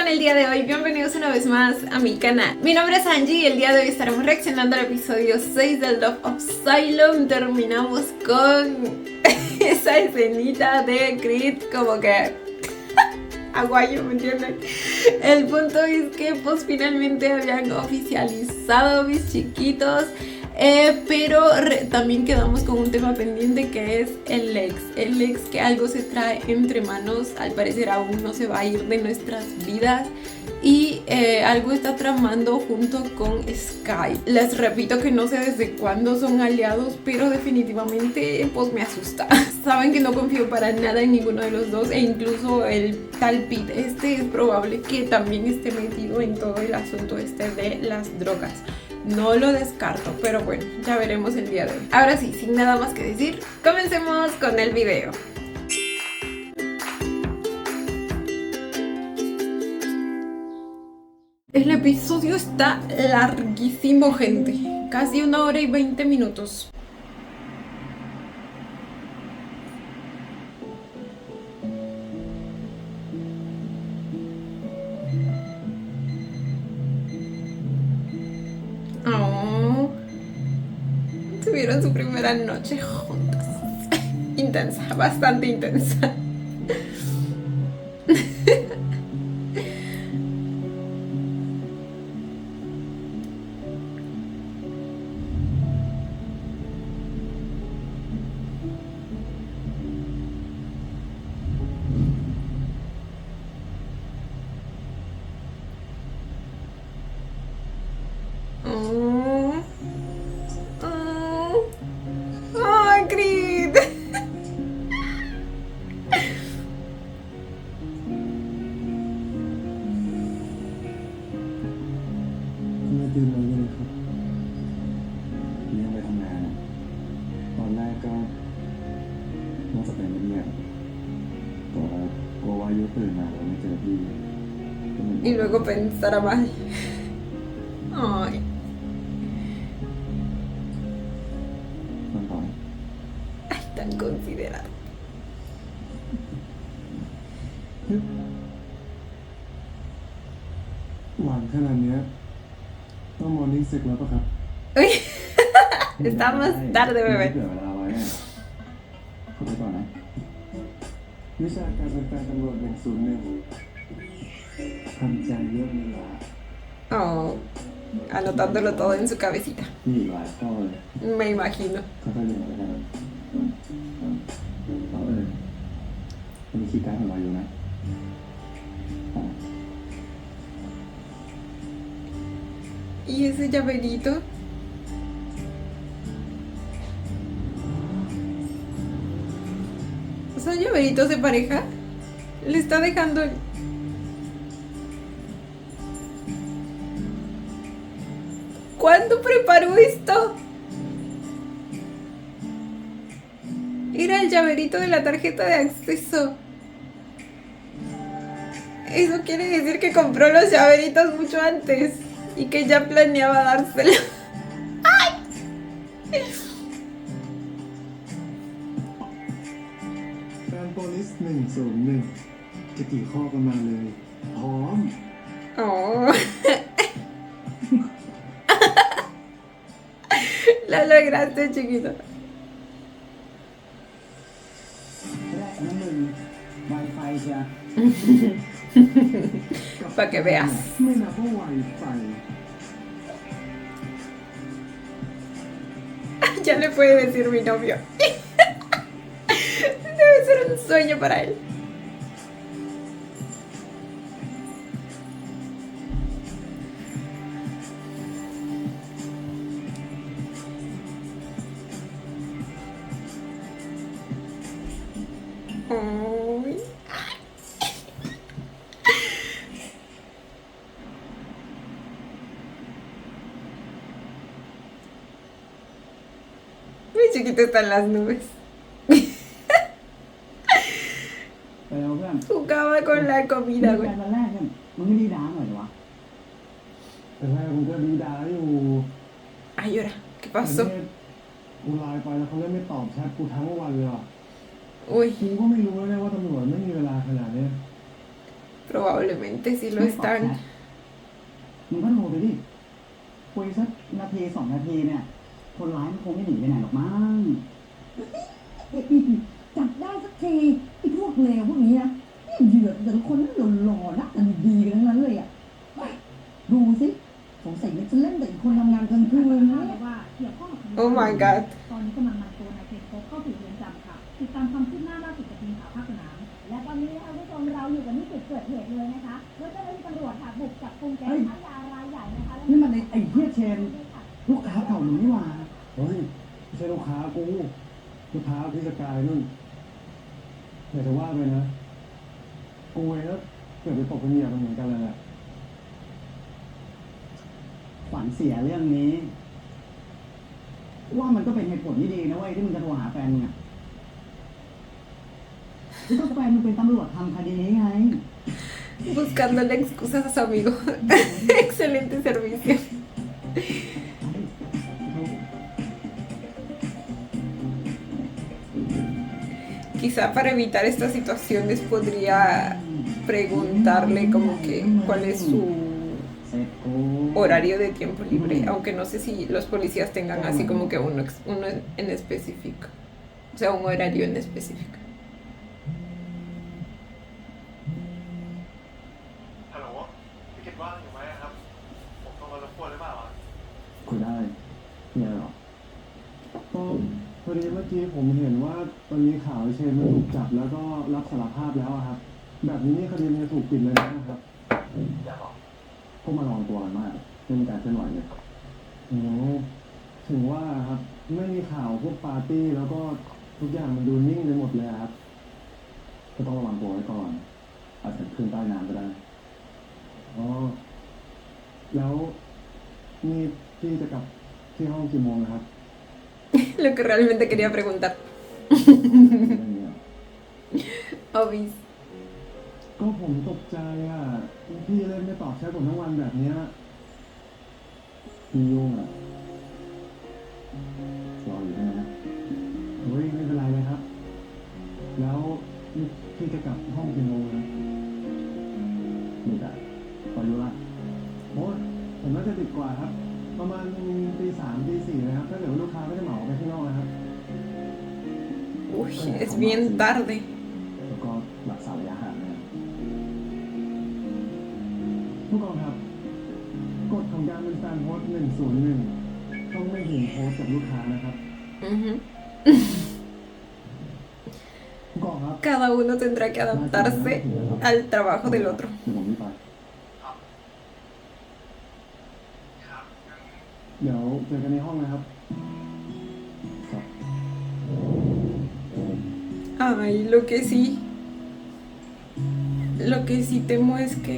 con el día de hoy? Bienvenidos una vez más a mi canal. Mi nombre es Angie y el día de hoy estaremos reaccionando al episodio 6 del Love Asylum. Terminamos con esa escenita de Creed como que aguayo, ¿me entienden? El punto es que pues finalmente habían oficializado mis chiquitos. Pero también quedamos con un tema pendiente que es el ex que algo se trae entre manos, al parecer aún no se va a ir de nuestras vidas y algo está tramando junto con Sky. Les repito que no sé desde cuándo son aliados, pero definitivamente pues me asusta. Saben que no confío para nada en ninguno de los dos, e incluso el tal Pete es probable que también esté metido en todo el asunto de las drogas. No lo descarto, pero bueno, ya veremos el día de hoy. Ahora sí, sin nada más que decir, comencemos con el video. El episodio está larguísimo, gente. Casi 1 hora y 20 minutos. Oh, tuvieron su primera noche juntas. Intensa, bastante intensa. ¡Ay, Creed!ไม่ตื่นเลยเลยครับเลี้ยงไปทำงานตอนแรกก็น่าจะเป็นเงียบๆแต่ว่ากลัวว่ายุตื่นมาแล้วไม่เจอพี่ Y luego pensará mal. Ay. มันต่อย Ay, tan considerado. หวานขนาดเนี้ยต้องมอร์นิ่งซิกแล้วปะครับ Uy, está más tarde, เผื่อ bebé. เวลาไว้อะขอไปก่อนนะวิชาการเป็นแฟนตำรวจ101ทำใจเรื่องเวลา Oh, anotándolo todo en su cabecita. มีหลายข้อเลย Me imagino. ค่อยๆเรียนไปแล้วกันมันมีคีย์การ์ดของเราอยู่นะ ¿Y ese llaverito? ¿Son llaveritos de pareja? Le está dejando... ¿Cuándo preparó esto? Era el llaverito de la tarjeta de acceso. Eso quiere decir que compró los llaveritos mucho antes y que ya planeaba dárselo. ¡Ay! แฟนโปลิส101จะกี่ข้อกันมาเลยพร้อม Oh. Lo lograste, chiquito. แรกนั่นมึงไวไฟเชีย Para que veas. ไม่นับว่าไวไฟ Ya le puede decir mi novio. Debe ser un sueño para él. Ay. Mi chiquito está en las nubes. ไปแล้วเพื่อน Jugaba con la comida, แฟ güey. นตอนแรกเนี่ยมึงไม่ดีด้าหน่อยวะแต่แรกมึงก็ดีด้าอยู่ Ay, ahora, ¿qué แต่ pasó? เนี่ยกูไลน์ไปแล้วเขาเล่นไม่ตอบแชทกูทั้งวันเลยอ่ะ Uy, กูก็ไม่รู้แล้วเนี่ยว่าตำรวจไม่มีเวลาขนาดเนี้ย Probablemente sí lo ไม่ตอบแช están. ทมึงก็โทรไปดิคุยสักนาที2 นาทีเนี่ย คนร้ายมันคงไม่หนีไปไหนหรอกมั้งจับได้สักทีไอ้พวกเลวพวกนี้นะนี่เหยื่อแต่ละคนนั่นหล่อๆนะแต่ดีๆกันทั้งนั้นเลยอ่ะเฮ้ยดูสิสงสัยมันจะเล่นแต่คนทำงานกลางคืนนะ ว่าเกี่ยวข้องกับคดี Oh my god. ตอนนี้กำลังนำตัวนายเคนพบเข้าสู่เรือนจำค่ะติดตามความคืบหน้าล่าสุดจากทีมข่าวภาคสนาม และตอนนี้นะคะคุณผู้ชมเราอยู่กันที่จุดเกิดเหตุเลยนะคะโดยเจ้าหน้าที่ตำรวจค่ะบุกจับกุมแก๊งค้ายารายใหญ่นะคะ นี่มันไอ้เหี้ยเชน ลูกค้าเก่าหนูนี่หว่า เฮ้ยไม่ใช่ลูกค้ากูลูกค้าพี่สกายนู่นอยากจะว่าไปนะกูเองก็เกือบไปตกเป็นเหยื่อมันเหมือนกันเลยแหละ ฝันเสียเรื่องนี้ ว่ามันก็เป็นเหตุผลที่ดีนะเว้ยที่มึงจะโทรหาแฟนมึงอ่ะก็แฟนมึงเป็นตำรวจทำคดีนี้ไง Buscándole excusas a su amigo. Excelente servicio. Quizá para evitar estas situaciones podría preguntarle como que cuál es su เสร็จกู horario de tiempo libre, aunque no sé si los policías tengan así como que uno en específico, o sea, un horario en específico. ฮัลโหลพี่คิดว่างอยู่ไหมครับ ผมโทรมารบกวนหรือเปล่าอะ คุยได้มีอะไรหรอก็พอดีเมื่อกี้ผมเห็นว่าตอนนี้ข่าวเชนมันถูกจับแล้วก็รับสารภาพแล้วอะครับ แบบนี้นี่คดีมันจะถูกปิดเลยนะครับ อย่าบอก พวกมาลองตัวกันมากไม่มีการเคลื่อนไหวเลยโอ้ถึงว่าครับไม่มีข่าวพวกปาร์ตี้แล้วก็ทุกอย่างมันดูนิ่งไปหมดเลยครับ ก็ต้องระวังตัวไว้ก่อน อาจจะขึ้นใต้น้ำก็ได้อ๋อแล้วนี่พี่จะกลับที่ห้องกี่โมงนะครับ Lo que realmente quería preguntar. Obis. ก็ผมตกใจอ่ะพี่เล่นไม่ตอบแชทผมทั้งวันแบบเนี้ยพี่ยุ่งอ่ะรออยู่ใช่ไหมนะเฮ้ยไม่เป็นไรเลยครับ แล้วนี่พี่จะกลับห้องกี่โมงนะไม่ได้พออยู่ละโอ้ยผมน่าจะติดกว่าครับ ประมาณตี 3 ตี 4นะครับถ้าเกิดว่าลูกค้าไม่ได้เหมาไปข้างนอกนะครับ Uy, es bien tarde. แล้วก็รักษาระยะห่างนะครับผู้กองครับกฎของการเป็นแฟนโพสต์101ต้องไม่เห็นโพสต์กับลูกค้านะครับ Ujú. ผู้กองครับ Cada uno tendrá que adaptarse al trabajo del otro. เดี๋ยวผมรีบไป ครับงั้น เดี๋ยวเจอกันในห้องนะครับ ครับ Ay, lo que sí temo es que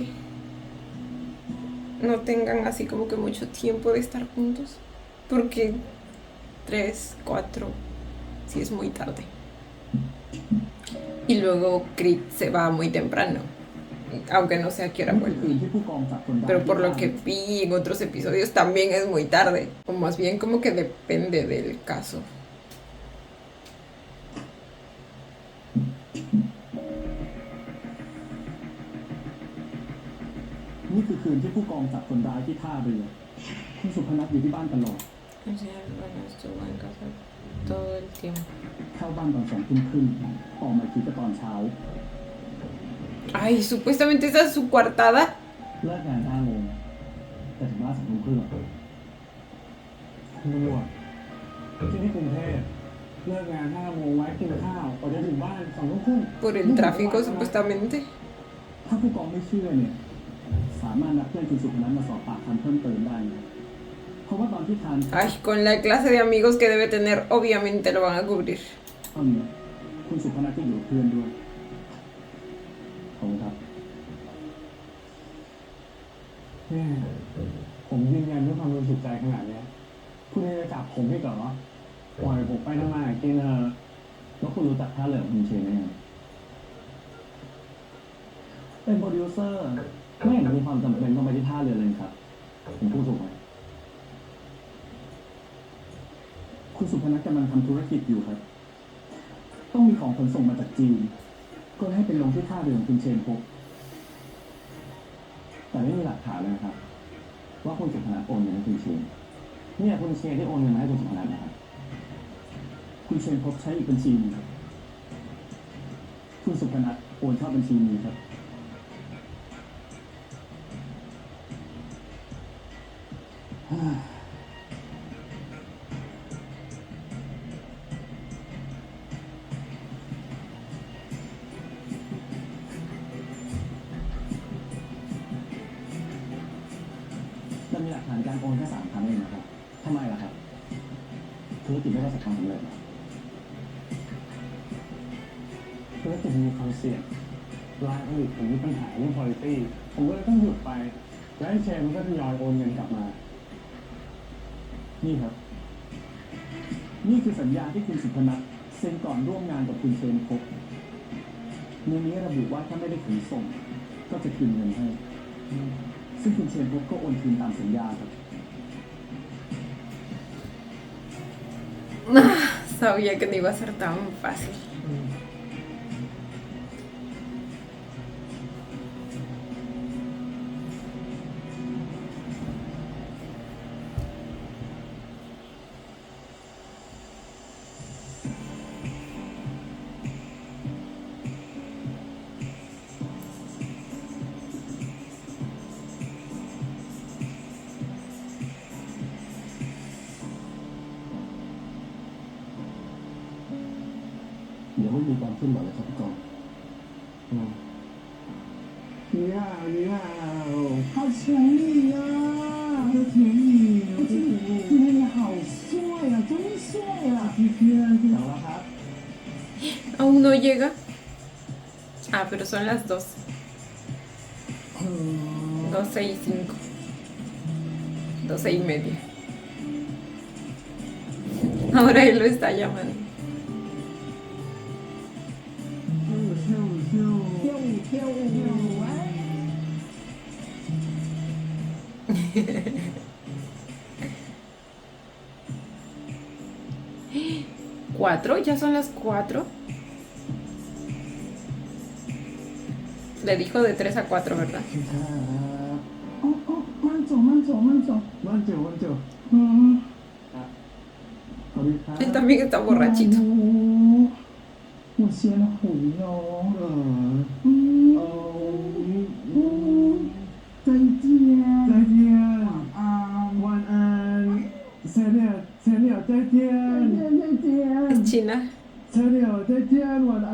no tengan así como que mucho tiempo de estar juntos, porque 3, 4, sí es muy tarde. Y luego Creed se va muy temprano, aunque no sé a qué hora คื vuelve. นที่ผู้กองจับคนร้าย Pero por lo que vi en otros episodios también es muy tarde, o más bien como que depende del caso. นี่คือคืนที่ผู้กองจับคนร้ายที่ท่าเรือคุณสุพนัทอยู่ที่บ้านตลอด O sea, bueno, estuvo en casa todo el tiempo. เข้าบ้านตอน2 ทุ่มครึ่งออกมาอีกทีก็ตอนเช้า Ay, supuestamente esa es su coartada. เลิกงาน5 โมงแต่ถึงบ้าน2 ทุ่มครึ่ง ตำรวจที่นี่กรุงเทพเลิกงาน5 โมงไว้กินข้าวกว่าจะถึงบ้าน2 ทุ่มครึ่ง Por el tráfico, supuestamente. ถ้าผู้กองไม่เชื่อเนี่ย สามารถนัดเพื่อนคุณสุพนัทมาสอบปากคำเพิ่มเติมได้นะเพราะว่าตอนที่ทาน Ay, con la clase de amigos que debe tener, obviamente lo van a cubrir. ข้าวเนี่ยคุณสุพนัทก็อยู่กับเพื่อนด้วย ขอบคุณครับแม่ผมยืนยันด้วยความบริสุทธิ์ใจขนาดเนี้ยคุณยังจะจับผมอีกเหรอปล่อยผมไปทำไมกินเถอะ แล้วคุณรู้จักท่าเรือของคุณเชนไหมครับเป็นโปรดิวเซอร์ไม่เห็นมีความจำเป็นต้องไปที่ท่าเรือเลยครับ ผมพูดถูกไหมคุณสุพนัทกำลังทำธุรกิจอยู่ครับ ต้องมีของขนส่งมาจากจีน ก็ให้ไปลงที่ท่าเรือของคุณเชนพบ แต่ไม่มีหลักฐานเลยนะครับ ว่าคุณสุพนัทโอนเงินให้คุณเชนเนี่ยคุณเชนที่โอนเงินมาให้คุณสุพนัทนะครับ คุณเชนพบใช้อีกบัญชีหนึงครับ คุณสุพนัทโอนเข้าบัญชีนี้ครับ มันมีหลักฐานการโอนแค่3 ครั้งเองนะครับทำไมล่ะครับธุรกิจไม่ประสบความสำเร็จเหรอ ธุรกิจมีความเสี่ยงรายผลิตผมมีปัญหาเรื่อง quality ผมก็เลยต้องหยุดไป แล้วไอ้เชนมันก็ทยอยโอนเงินกลับมา นี่ครับ นี่คือสัญญาที่คุณสุพนัทเซ็นก่อนร่วมงานกับคุณเชนพบในนี้ระบุว่าถ้าไม่ได้ขนส่ง ก็จะคืนเงินให้ ซึ่งคุณเชนพบก็โอนคืนตามสัญญาครับ Sabía que no iba a ser tan fácil.เดี๋ยวไม่มีความเคลื่อนไหวเลยครับพี่กอง好甜蜜呀！好甜蜜！今天你好帅啊，真帅啊！เอาละครับ Aún no llega. Ah, pero son las 12. 12:05. 12:30. Ahora él lo está llamando. 跳舞哎！ ¿4? ¿Ya son las 4? Le dijo de 3 a 4, ¿verdad? 哦哦，慢走慢走慢走。มันเจ๋อ嗯。สวัสดีครับ Él también está borrachito. 我先回哦。嗯。再见。再见晚安。晚安เซเนีย再见再见。 Es China. เซเนีย再见晚安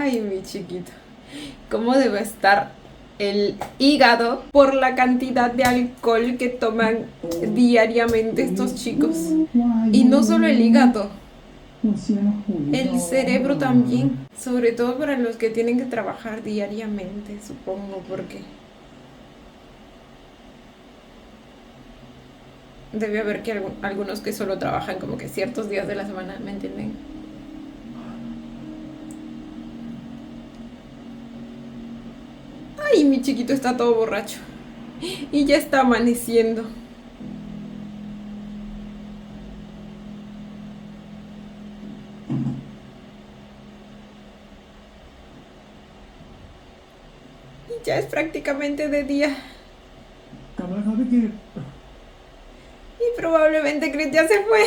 Ay, mi chiquito. ¿Cómo debe estar el hígado por la cantidad de alcohol que toman diariamente estos chicos? Y no solo el hígado, 我先回。 el cerebro también. Sobre todo para los que tienen que trabajar diariamente, supongo, porque debe haber que algunos que solo trabajan como que ciertos días de la semana, ¿me entienden? Ay, mi chiquito está todo borracho. Y ya está amaneciendo. Y ya es prácticamente de día. กลับแล้วครับพี่กิต Y probablemente Chris ya se fue.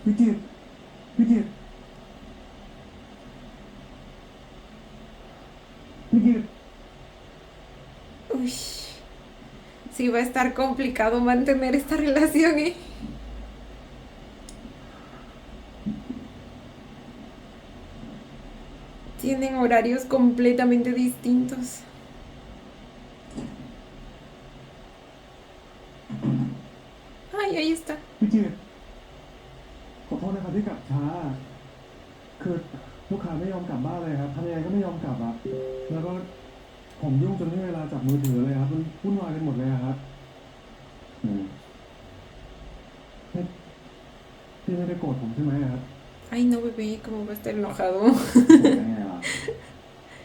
พี่กิตพี่กิตพี่กิต Uy, sí va a estar complicado mantener esta relación, ¿eh? Tienen horarios completamente distintos. Ay, ahí está. พี่กิตขอโทษนะครับที่กลับช้า คือลูกค้าไม่ยอมกลับบ้านเลยครับทำยังไงก็ไม่ยอมกลับอ่ะแล้วก็ผมยุ่งจนไม่มีเวลาจับมือถือเลยครับมันวุ่นวายไปหมดเลยอะครับ พี่ไม่ได้โกรธผมใช่ไหมอะครับ Ay, no, bebé, ¿cómo va a estar enojado? ยังไงล่ะ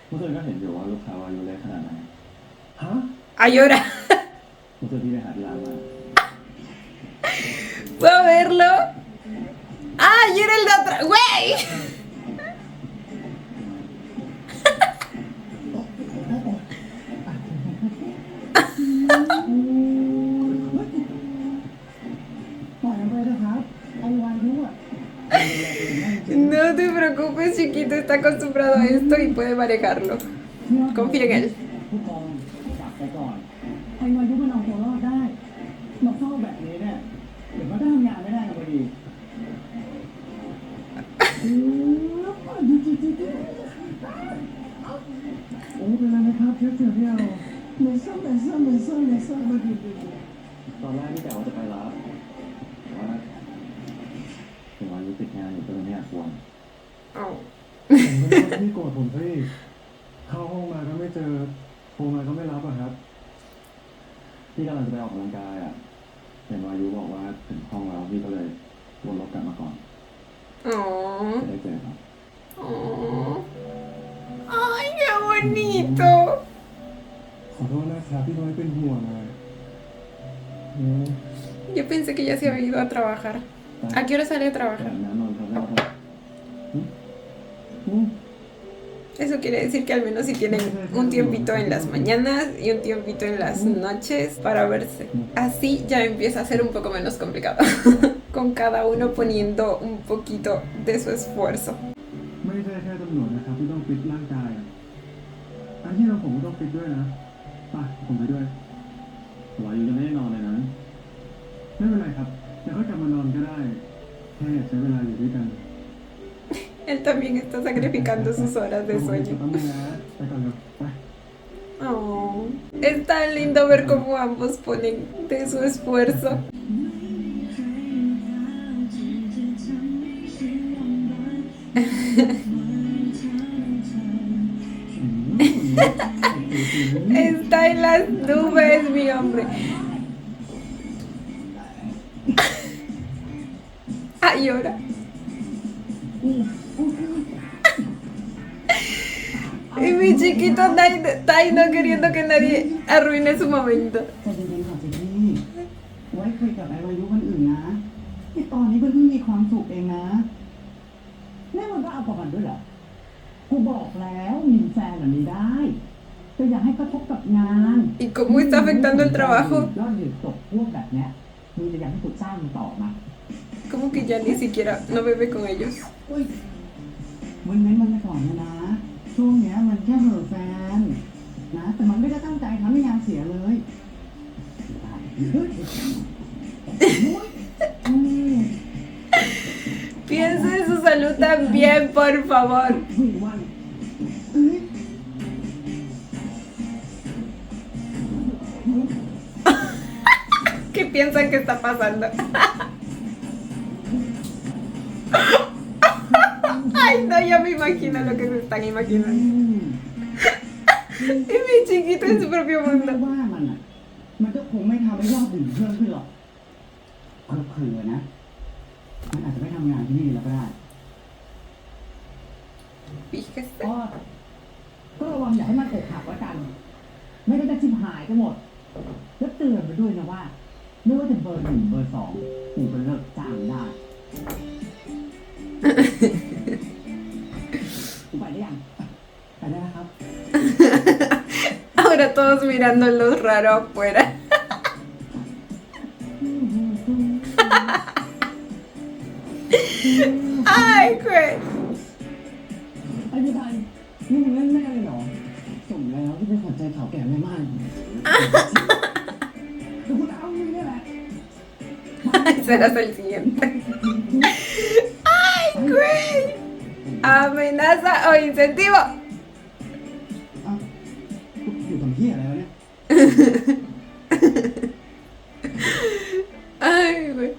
เมื่อคืนก็เห็นอยู่ว่าลูกค้าอายุเล็กขนาดไหน ฮะ A llorar. ผมเจอพี่ไปหาที่ร้านมา ¿Puedo verlo? ¡Ah! ¡Y era el de atrás! ¡Güey! ปล่อยมันไปเถอะครับ ไอ้วายุอ่ะ No te preocupes, chiquito. Está acostumbrado a esto y puede manejarlo. Confía en él. ผู้กองกลับไปก่อน ไอ้วายุมันเอาตัวรอดได้ มาเฝ้าแบบนี้เนี่ย เดี๋ยวมันก็ทำงานไม่ได้นะพอดี โอ้เป็นไรไหมครับเชฟเดียว 没事没事没事没事没事没事 ตอนแรกพี่แต่ว่าจะไปรับแต่ว่าถึงวันนี้ติดงานอยู่ก็เลยไม่อยากกวน Oh. ผมก็ไม่พี่โกรธผมสิเข้าห้องมาก็ไม่เจอโทรมาก็ไม่รับอะครับ พี่กำลังจะไปออกกำลังกายอ่ะเห็นวายุบอกว่าถึงห้องแล้วพี่ก็เลยวนรถกลับมาก่อน Oh. จะได้เจอครับ Oh. ¡Ay, qué bonito! ขอโทษนะครับพี่น้อยเป็นห่วงอะ Yo pensé que ya se había ido a trabajar. ¿A qué hora sale a แต่ trabajar? น้ำนอนทำได้ครับ Eso quiere decir que al menos si tienen un tiempito en las mañanas y un tiempito en las noches para verse. Así ya empieza a ser un poco menos complicado. Con cada uno poniendo un poquito de su esfuerzo. ไม่ใช่แค่ตำรวจนะครับที่ต้องฟิตร่างกายอะอันที่เราผมก็ต้องฟิตด้วยนะไปผมไปด้วย วายุจะไม่ได้นอนเลยนะ ไม่เป็นไรครับเดี๋ยวค่อยกลับมานอนก็ได้ แค่อยากใช้เวลาอยู่ด้วยกัน Él también está sacrificando sus horas de ผมไป sueño. แป๊บนึงนะไปก่อนเลยไป Oh, es tan lindo ver cómo ambos ponen de su esfuerzo. Está en las nubes, mi hombre. Ah, llora. Y mi chiquito está ahí no queriendo que nadie arruine su momento. ใจเย็นๆก่อนสิพี่ ไว้คุยกับไอ้วายุคนอื่นนะที่ตอนนี้เพิ่งมีความสุขเองนะแม่มันก็เอาประกันด้วยเหรอ กูบอกแล้วมีแฟนแบบนี้ได้แต่อย่าให้กระทบกับงาน ¿Y cómo está afectando el trabajo? ยอดเดือดตกพวกแบบเนี้ยมีแต่อยากให้กูจ้างมันต่อมา Como que ya ni siquiera no bebe con ellos. อุ้ยมึงเน้นมันไปก่อนนะ ช่วงเนี้ยมันแค่เห่อะแฟนนะ แต่มันไม่ได้ตั้งใจทำให้งานเสียเลยเฮ้ยอืม Piensa en su salud también, por favor. เฮ้ยวันเอ้ย ¿Qué piensan que está pasando? Ay, no, ya me imagino lo que se están อื imaginando. ม Y mi chiquito en su propio ไม่ mundo. ว่ามันอ่ะ มันก็คงไม่ทำให้ยอดดื่มเพิ่มขึ้นหรอกเผื่อๆนะ มันอาจจะไม่ทำงานที่นี่แล้วก็ได้ Fíjese. ก็ระวังอย่าให้มันอกหักแล้วกัน ไม่ได้จะชิบหายกันหมด แล้วเตือนไปด้วยนะว่า ไม่ว่าจะเบอร์หนึ่งเบอร์สองกูก็เลิกจ้างได้กูไปได้ยังไปได้แล้วครับ Ahora todos mirándolos raro afuera. Ay, güey. ไอ้พี่ไทยนี่มึงเล่นแม่เลยเหรอสมแล้วที่เป็นขวัญใจสาวแก่แม่ม่านเดี๋ยวกูจะเอามึงนี่แหละ Serás el siguiente. Ay, güey. Amenaza o incentivo. อ่ะกูอยู่ทำเหี้ยอะไรวะเนี่ย Ay, güey.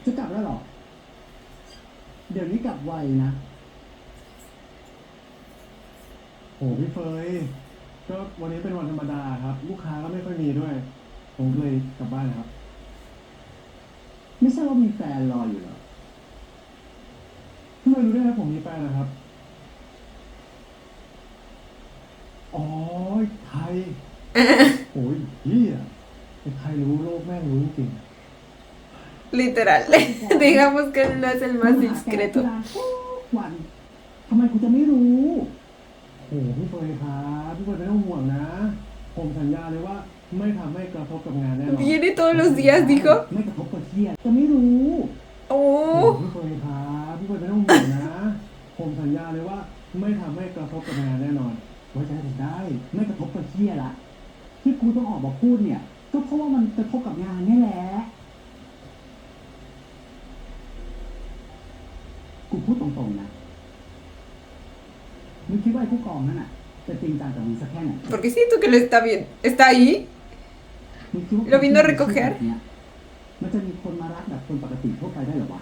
จะกลับแล้วเหรอ เดี๋ยวนี้กลับไวนะ โอ้พี่เฟยก็วันนี้เป็นวันธรรมดาครับ ลูกค้าก็ไม่ค่อยมีด้วย ผมเลยกลับบ้านนะครับ ไม่ใช่ว่ามีแฟนรออยู่เหรอ ทำไมรู้ได้ว่าผมมีแฟนนะครับ โอ้ยเหี้ยใครรู้โลกแม่งรู้จริง Literal. Digamos que él no es el más กูหาแก discreto. ที่ร้านทุกวันทำไมกูจะไม่รู้ โอ้โหพี่เฟยครับพี่เฟยไม่ต้องห่วงนะ ผมสัญญาเลยว่าไม่ทำให้กระทบกับงานแน่นอน Viene todos los días, dijo. ไม่กระทบกับเที่ยจะไม่รู้ Oh. พี่เฟยครับพี่เฟยไม่ต้องห่วงนะ ผมสัญญาเลยว่าไม่ทำให้กระทบกับงานแน่นอน ไว้ใจผมได้ ไม่กระทบกับเที่ยละที่กูต้องออกมาพูดเนี่ย ก็เพราะว่ามันกระทบกับงานนี่แหละกูพูดตรงๆนะมึงคิดว่าไอ้ผู้กองนั่นน่ะจะจริงจังกับมึงสักแค่ไหน Porque siento que lo está bien. Está ahí. มึงคิดว่า Lo vino a recoger แบบเนี้ยมันจะมีคนมารักแบบคนปกติทั่วไปได้เหรอวะ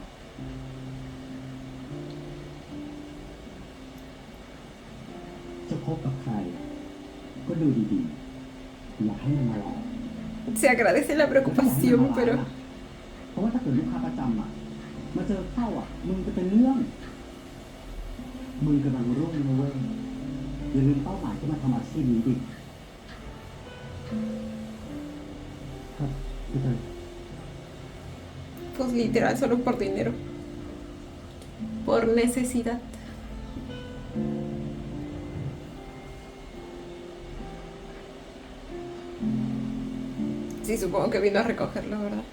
จะคบกับใคร ก็ดูดีๆอย่าให้มันมาหลอก Se agradece la preocupación, pero เพราะว่าถ้าเกิดลูกค้าประจำอ่ะ มาเจอเข้าอ่ะ มึงจะเป็นเรื่อง มึงกำลังรุ่งนะเว้ยอย่าลืมเป้าหมายที่มาทำอาชีพนี้ดิ ครับพี่เฟย pues literal, solo por dinero. Por necesidad. Sí, supongo que vino a recogerlo, ¿verdad?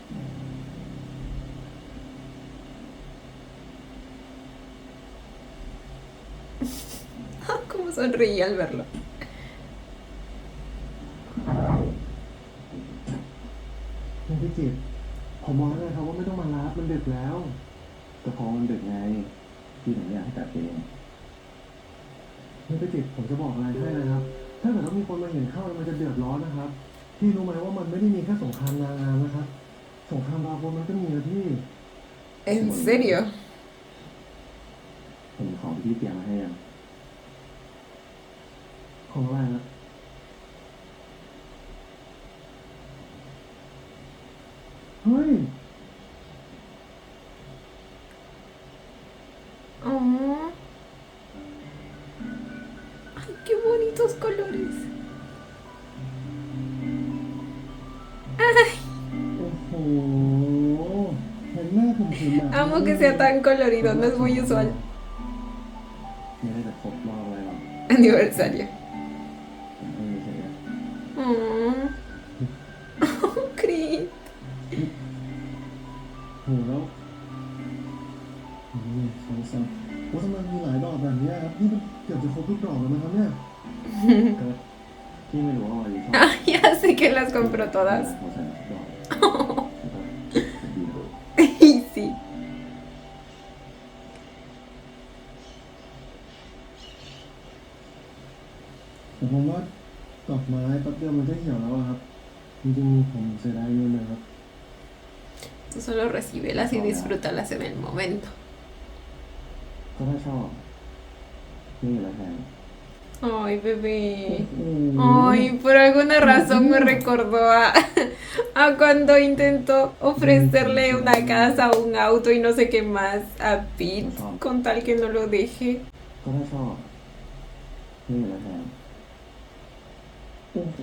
Cómo sonreía al verlo. นี่พี่จิตรผมบอกเลยครับว่าไม่ต้องมารับมันดึกแล้ว ก็เพราะมันดึกไงพี่ถึงอยากให้กลับเอง นี่พี่จิตรผมจะบอกอะไรให้นะครับ ถ้าเกิดว่ามีคนมาเห็นเข้ามันจะเดือดร้อนนะครับ พี่รู้ไหมว่ามันไม่ได้มีแค่สงครามนางงามนะครับ สงครามบาโบมันก็มีนะพี่ ¿En serio? ผมมีของที่พี่เตรียมมาให้ยัง ของอะไรนะเฮ้ย Oh. Ay, qué bonitos colores. Ay, โอ้โห เห็นแม่ผมเห็นแบบ amo que sea tan colorido, no es muy usual. ไม่ได้จะครบรอบอะไรหรอก Aniversario. ไม่มีใช่ไหม Oh. Cris. โหแล้วนี่สองสามโอ้ทำไมมีหลายดอกแบบเนี้ยครับ นี่มันเกือบจะครบทุกดอกแล้วนะครับเนี่ย ก็พี่ไม่รู้ว่าวันนี้ชอบ Ah, ya sé que las compró todas. เขาใส่ทุกดอกแล้วก็ดีเลย Y sí. แต่ผมว่าดอกไม้แป๊บเดียวมันก็เหี่ยวแล้วอะครับ จริงๆผมเสียดายเงินเลยครับ Tú solo recíbelas y disfrútalas en el momento. ก็ถ้าชอบนี่อยู่แล้วแทน Ay, bebé. โอ้โห Ay, por alguna razón me recordó a cuando intentó ofrecerle una casa, un auto y no sé qué más a Pete con tal que no lo deje. ก็ถ้าชอบนี่อยู่แล้วแทน โอ้โห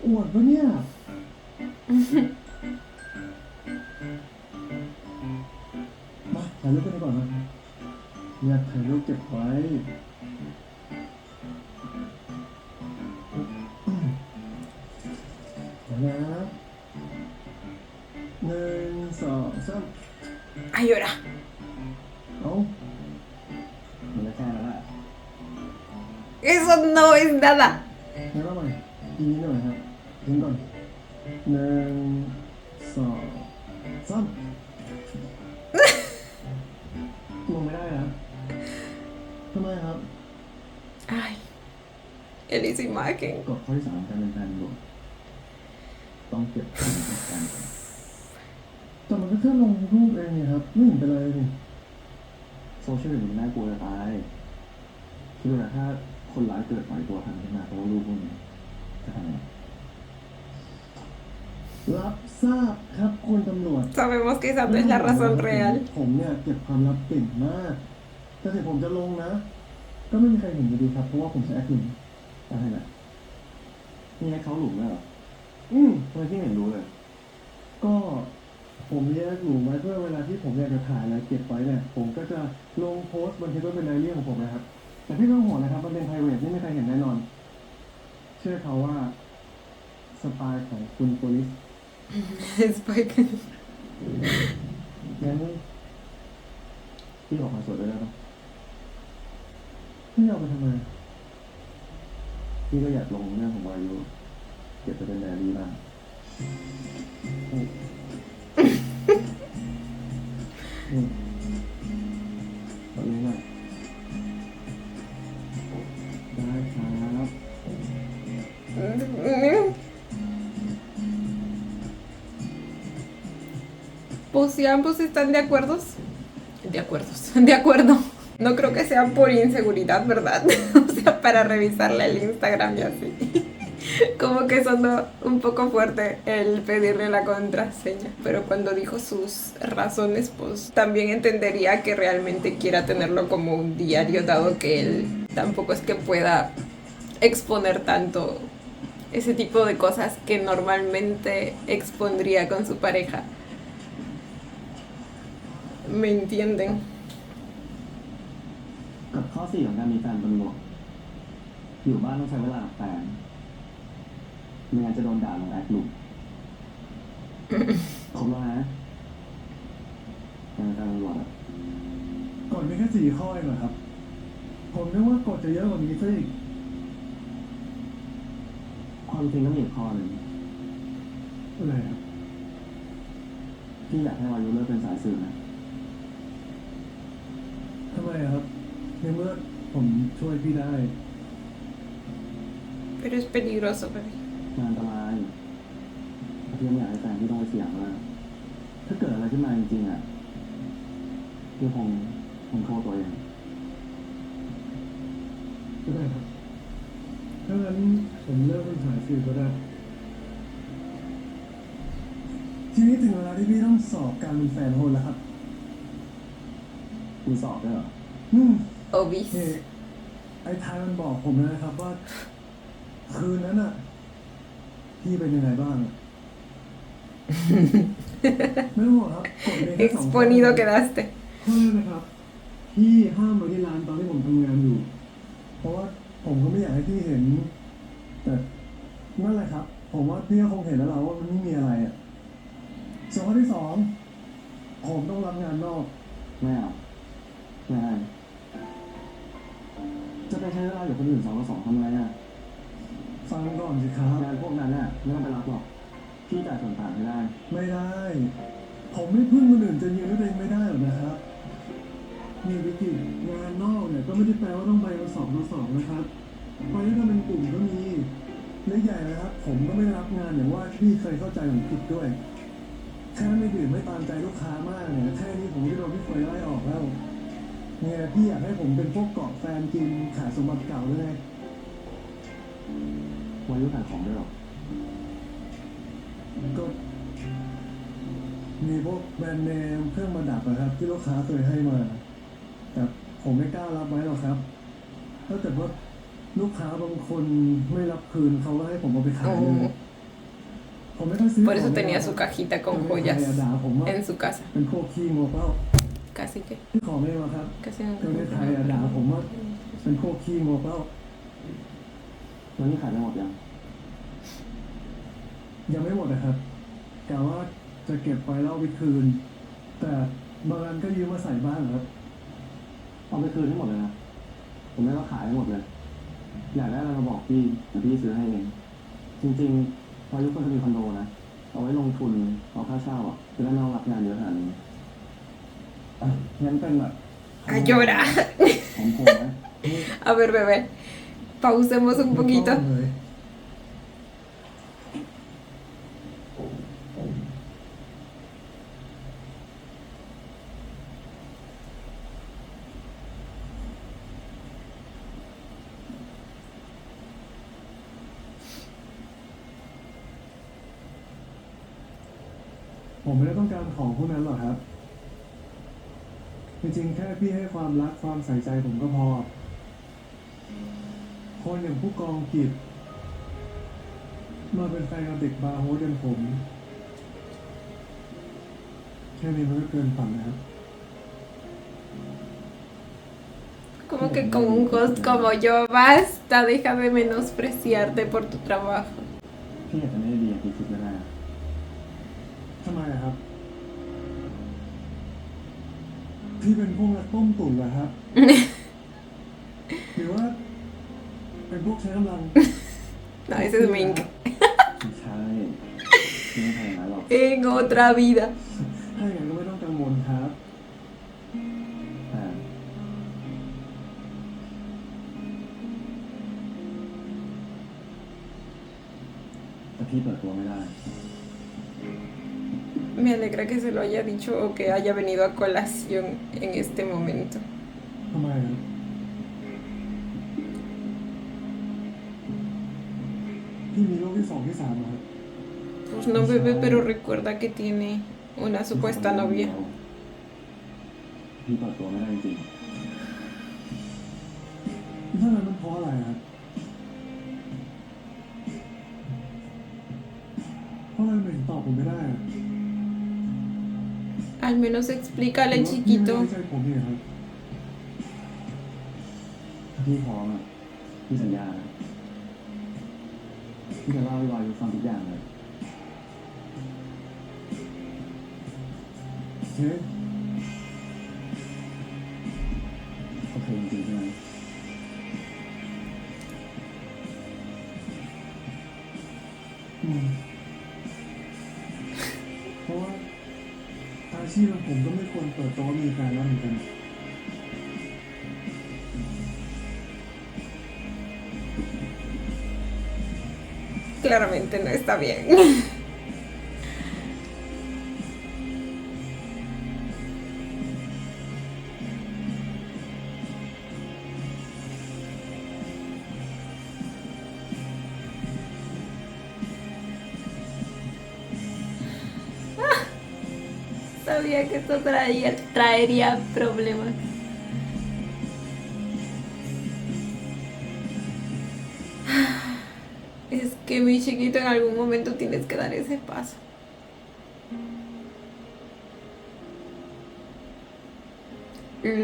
อวดปะเนี่ย มาถ่ายรูปกันดีกว่านะอยากถ่ายรูปเก็บไว้เดี๋ยวนะหนึ่งสองสาม Ay, ahora. เอา มันก็แค่นั้นแหละ Eso no es nada. งั้นเอาใหม่อีกนิดหน่อยครับทิ้งก่อนหนึ่งสองสามลงไม่ได้ครับทำไมครับ Ay, él hizo imagen. กฎข้อที่สามการเป็นแฟนบวกต้องเก็บความประสบการณ์ก่อน แต่มันก็แค่ลงรูปเองนี่ครับ ไม่เห็นเป็นไรเลยนี่ โซเชียลมีเดียมันน่ากลัวจะตายคิดดูนะถ้าคนร้ายเกิดปล่อยตัวทันขึ้นมาเพราะว่ารูปพวกนี้จะทำไง รับทราบครับคุณตำรวจ Sabemos que esa no es la razón real. ผมเนี่ยเก็บความลับเก่งมาก แต่ถึงผมจะลงนะ ก็ไม่มีใครเห็นอยู่ดีครับ เพราะว่าผมใช้แอคหนึ่ง อะไรนะ นี่ให้เขาหลุมเลยเหรอทำไมพี่ไม่เห็นรู้เลย ก็ผมแยกหลุมไว้เพื่อเวลาที่ผมอยากจะถ่ายอะไรเก็บไว้เนี่ยผมก็จะลงโพสต์บันทึกไว้เป็นไดอารี่ของผมนะครับ แต่พี่ไม่ต้องห่วงนะครับมันเป็น private ไม่มีใครเห็นแน่นอน เชื่อเขาว่าสไตล์ของคุณโพลิส Spike งั้นพี่ออกมาสวดด้วยได้ปะ พี่เอาไปทำไม พี่ก็อยากลงเรื่องของวายุเก็บไปเป็นไดอารี่บ้างขอเล่นหน่อยได้ครับ Pues si ambos están de acuerdo. De acuerdo. No creo que sea por inseguridad, ¿verdad? O sea, para revisarle el Instagram y así. Como que sonó un poco fuerte el pedirle la contraseña. Pero cuando dijo sus razones, pues también entendería que realmente quiera tenerlo como un diario, dado que él tampoco es que pueda exponer tanto ese tipo de cosas que normalmente expondría con su pareja. ¿Me entienden? กับข้อ4ของการมีแฟนเป็นบวกอยู่บ้านต้องใช้เวลากับแฟนไม่งั้นจะโดนด่าลงแอคลุกครบแล้วนะการตำรวจอะ กฎมีแค่4 ข้อเองเหรอครับ ผมนึกว่ากฎจะเยอะกว่านี้ซะอีก ความจริงก็มีอีกข้อหนึ่ง อะไรครับ พี่อยากให้วายุเลิกเป็นสายสื่อนะ ทำไมอะครับในเมื่อผมช่วยพี่ได้ Pero es peligroso, bebé. มันอันตรายพี่ไม่อยากให้แฟนพี่ต้องไปเสี่ยงมากถ้าเกิดอะไรขึ้นมาจริงๆอ่ะพี่คงโทษตัวเอง ก็ได้ครับ ถ้างั้นผมเลิกเป็นสายสื่อก็ได้ ทีนี้ถึงเวลาที่พี่ต้องสอบการเป็นแฟนโฮนแล้วครับ มีสอบด้วยเหรอ Obis. นี่ไอ้ทายมันบอกผมนะครับว่า คืนนั้นอ่ะ พี่เป็นยังไงบ้าง ไม่ต้องห่วงครับกฎมีแค่2 ข้อ Exponido quedaste. ข้อแรกนะครับ พี่ห้ามมาที่ร้านตอนที่ผมทำงานอยู่ เพราะว่าผมก็ไม่อยากให้พี่เห็น แต่นั่นแหละครับ ผมว่าพี่ก็คงเห็นแล้วล่ะว่ามันไม่มีอะไรอ่ะส่วนข้อที่ 2 ผมต้องรับงานนอก ไม่เอาไม่ให้จะไปใช้เวลาอยู่คนอื่น2 ต่อ 2ทำไมอ่ะ ฟังก่อนสิครับ งานพวกนั้นน่ะไม่ต้องไปรับหรอกพี่จ่ายส่วนต่างไม่ได้ ไม่ได้ ผมไม่พึ่งคนอื่นจะยืนด้วยตัวเองไม่ได้หรอกนะครับนี่วิกิงานนอกเนี่ยก็ไม่ได้แปลว่าต้องไปกัน2 ต่อ 2นะครับไปด้วยกันเป็นกลุ่มก็มีเรื่องใหญ่นะครับ ผมก็ไม่ได้รับงานอย่างว่าที่เคยเข้าใจผมผิดด้วยแค่ไม่ดื่มไม่ตามใจลูกค้ามากเนี่ยแค่นี้ผมก็โดนพี่เฟยไล่ออกแล้วเนี่ยพี่อยากให้ผมเป็นพวกเกาะแฟนกินขายสมบัติเก่าด้วยไง วายุขายของด้วยหรอ ก็มีพวกแบรนด์เนมเครื่องประดับนะครับ ที่ลูกค้าเคยให้มา แต่ผมไม่กล้ารับไว้หรอกครับ ถ้าเกิดว่าลูกค้าบางคนไม่รับคืนเขาก็ให้ผมเอาไปขายเลย ผมไม่ต้องซื้อ Por eso tenía su cajita con joyas ด่าผมว่า en su casa. เป็นพวกขี้งกแล้ว Casi que. ที่ขอไม่มาครับ Casi ประเทศไทยด่าผมว่าเป็นพวกขี้งกแล้ว แล้วนี่ขายไม่หมดยัง ยังไม่หมดนะครับกะว่าจะเก็บไปแล้วเอาไปคืน แต่บางอันก็ยืมมาใส่บ้างครับ เอาไปคืนให้หมดเลยนะผมไม่ว่าขายให้หมดเลย อยากได้อะไรมาบอกพี่เดี๋ยวพี่ซื้อให้เองจริงๆวายุควรจะมีคอนโดนะเอาไว้ลงทุนเอาค่าเช่าอ่ะจะได้ไม่ต้องรับงานเยอะขนาดนี้อ่ะงั้นเป็นแบบ A llorar. ของผมนะ A ver, bebé. Pausemos un poquito. เลย ผมไม่ได้ต้องการของพวกนั้นหรอกครับ จริงๆแค่พี่ให้ความรักความใส่ใจผมก็พอ คนอย่างผู้กองกิจ มาเป็นแฟนกับเด็กบาร์โฮสอย่างผมแค่นี้มันก็เกินฝันนะครับ Como que con un host como yo, basta, deja de menospreciarte por tu trabajo. พี่อาจจะไม่ได้ดีอย่างที่คิดก็ได้นะ ทำไมอะครับ พี่เป็นพวกนักต้มตุ๋นเหรอครับ หรือว่า เป็นพวกใช้กำลัง No, ese es Mink. ไม่ใช่พี่ไม่ทำอย่างนั้นหรอก En otra vida. ถ้าอย่างนั้นก็ไม่ต้องกังวลครับ แต่พี่เปิดตัวไม่ได้ Me alegra que se lo haya dicho o que haya venido a colación en este momento. ทำไมครับพี่มีลูกที่สองที่สามแล้ว Pues no, bebé, pero recuerda que tiene una supuesta novia. พี่เปิดตัวไม่ได้จริง ถ้านั้นมันเพราะอะไรครับเพราะอะไรถึงตอบผมไม่ได้อะ Al menos explícale, พี่ chiquito. ไม่ไว้ใจผมเนี่ยครับ พี่พร้อมอ่ะพี่สัญญานะพี่จะเล่าให้วายุฟังทุกอย่างเลย เฮ้ย โอเคจริงๆใช่ไหม เพราะว่าอาชีพของผมก็ไม่ควรเปิดตัวมีแฟนแล้วเหมือนกัน Claramente no está bien. Sabía que esto traería problemas. Es que mi chiquito, en algún momento tienes que dar ese paso.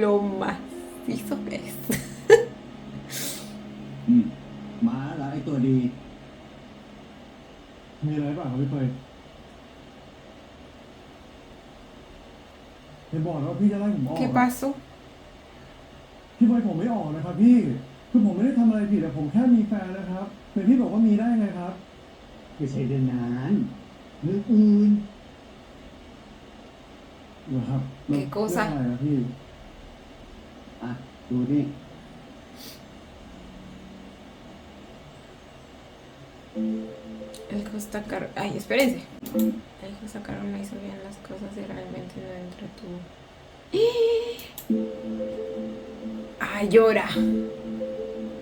Lo macizo que es. มาแล้วไอ้ตัวดี มีอะไรเปล่าครับพี่เฟยอย่าบอกนะว่าพี่จะไล่ผมออก ¿Qué pasó? พี่เฟยผมไม่ออกนะครับพี่คือผมไม่ได้ทำอะไรผิดแต่ผมแค่มีแฟนนะครับแต่พี่บอกว่ามีได้ไงครับ ไม่ใช่เดือนนั้นเรื่องอื่น เหรอครับ เกโก้ซะ เรื่องอะไรนะพี่ อ่ะ ดูนี่ El juez sacar... Ay, espérense. El juez sacaron no hizo bien las cosas y realmente no entretuvo. ¡Ay, llora!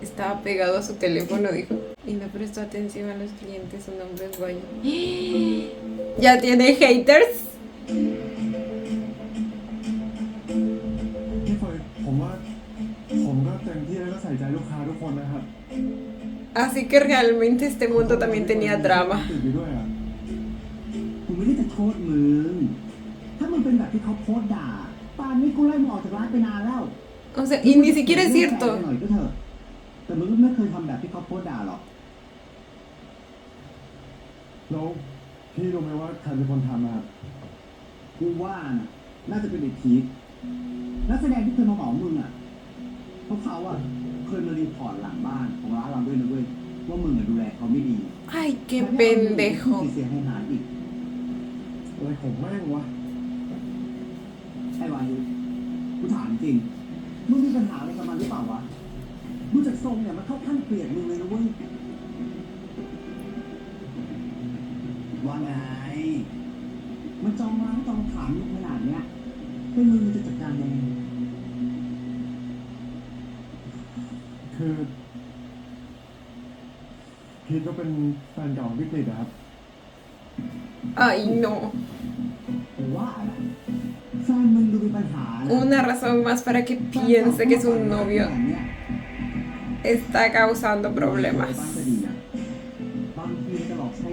Estaba pegado a su teléfono, dijo. Y no prestó atención a los clientes. Su nombre es Guayo. ¿Ya tiene haters? พี่เฟยผมว่าผมก็เต็มที่แล้วก็ใส่ใจลูกค้าทุกคนนะครับ Así que realmente este mundo también tenía drama. ติดอยู่ด้วยอ่ะ กูไม่ได้จะโทษมึง ถ้ามึงเป็นแบบที่เขาโพสต์ด่า ป่านนี้กูไล่มึงออกจากร้านไปนานแล้ว O sea, y ni siquiera es ห cierto. น่อยก็เถอะ แต่มึงก็ไม่เคยทำแบบที่เขาโพสต์ด่าหรอก แล้วพี่รู้ไหมว่าใครเป็นคนทำอะครับ กูว่านะน่าจะเป็นไอ้พีคนักแสดงที่เคยมาเหมามึงอ่ะเพราะเขาอ่ะเคยมารีพอร์ตหลังบ้านของร้านเราด้วยนะเว้ยว่ามึงอ่ะดูแลเขาไม่ดี Ay, qué เ pendejo. เสียหายอีก อะไรของแม่งวะ ไอ้วายุกูถามจริงมึงมีปัญหาอะไรกับมันหรือเปล่าวะดูจากทรงเนี่ยมันเข้าขั้นเกลียดมึงเลยนะเว้ยว่าไงมันจองมาให้จองถามมึงขนาดเนี้ยเป็นมึงจะจัดการยังไง คือพีทก็เป็นแฟนเก่าของพี่กฤษนะครับ Ay, no. หรือว่าอะไรแฟนมึงดูมีปัญหานะ Una razón más para que piense que su novio está causando problemas. บ้างก็ดีนะบางทีจะหลอกใช้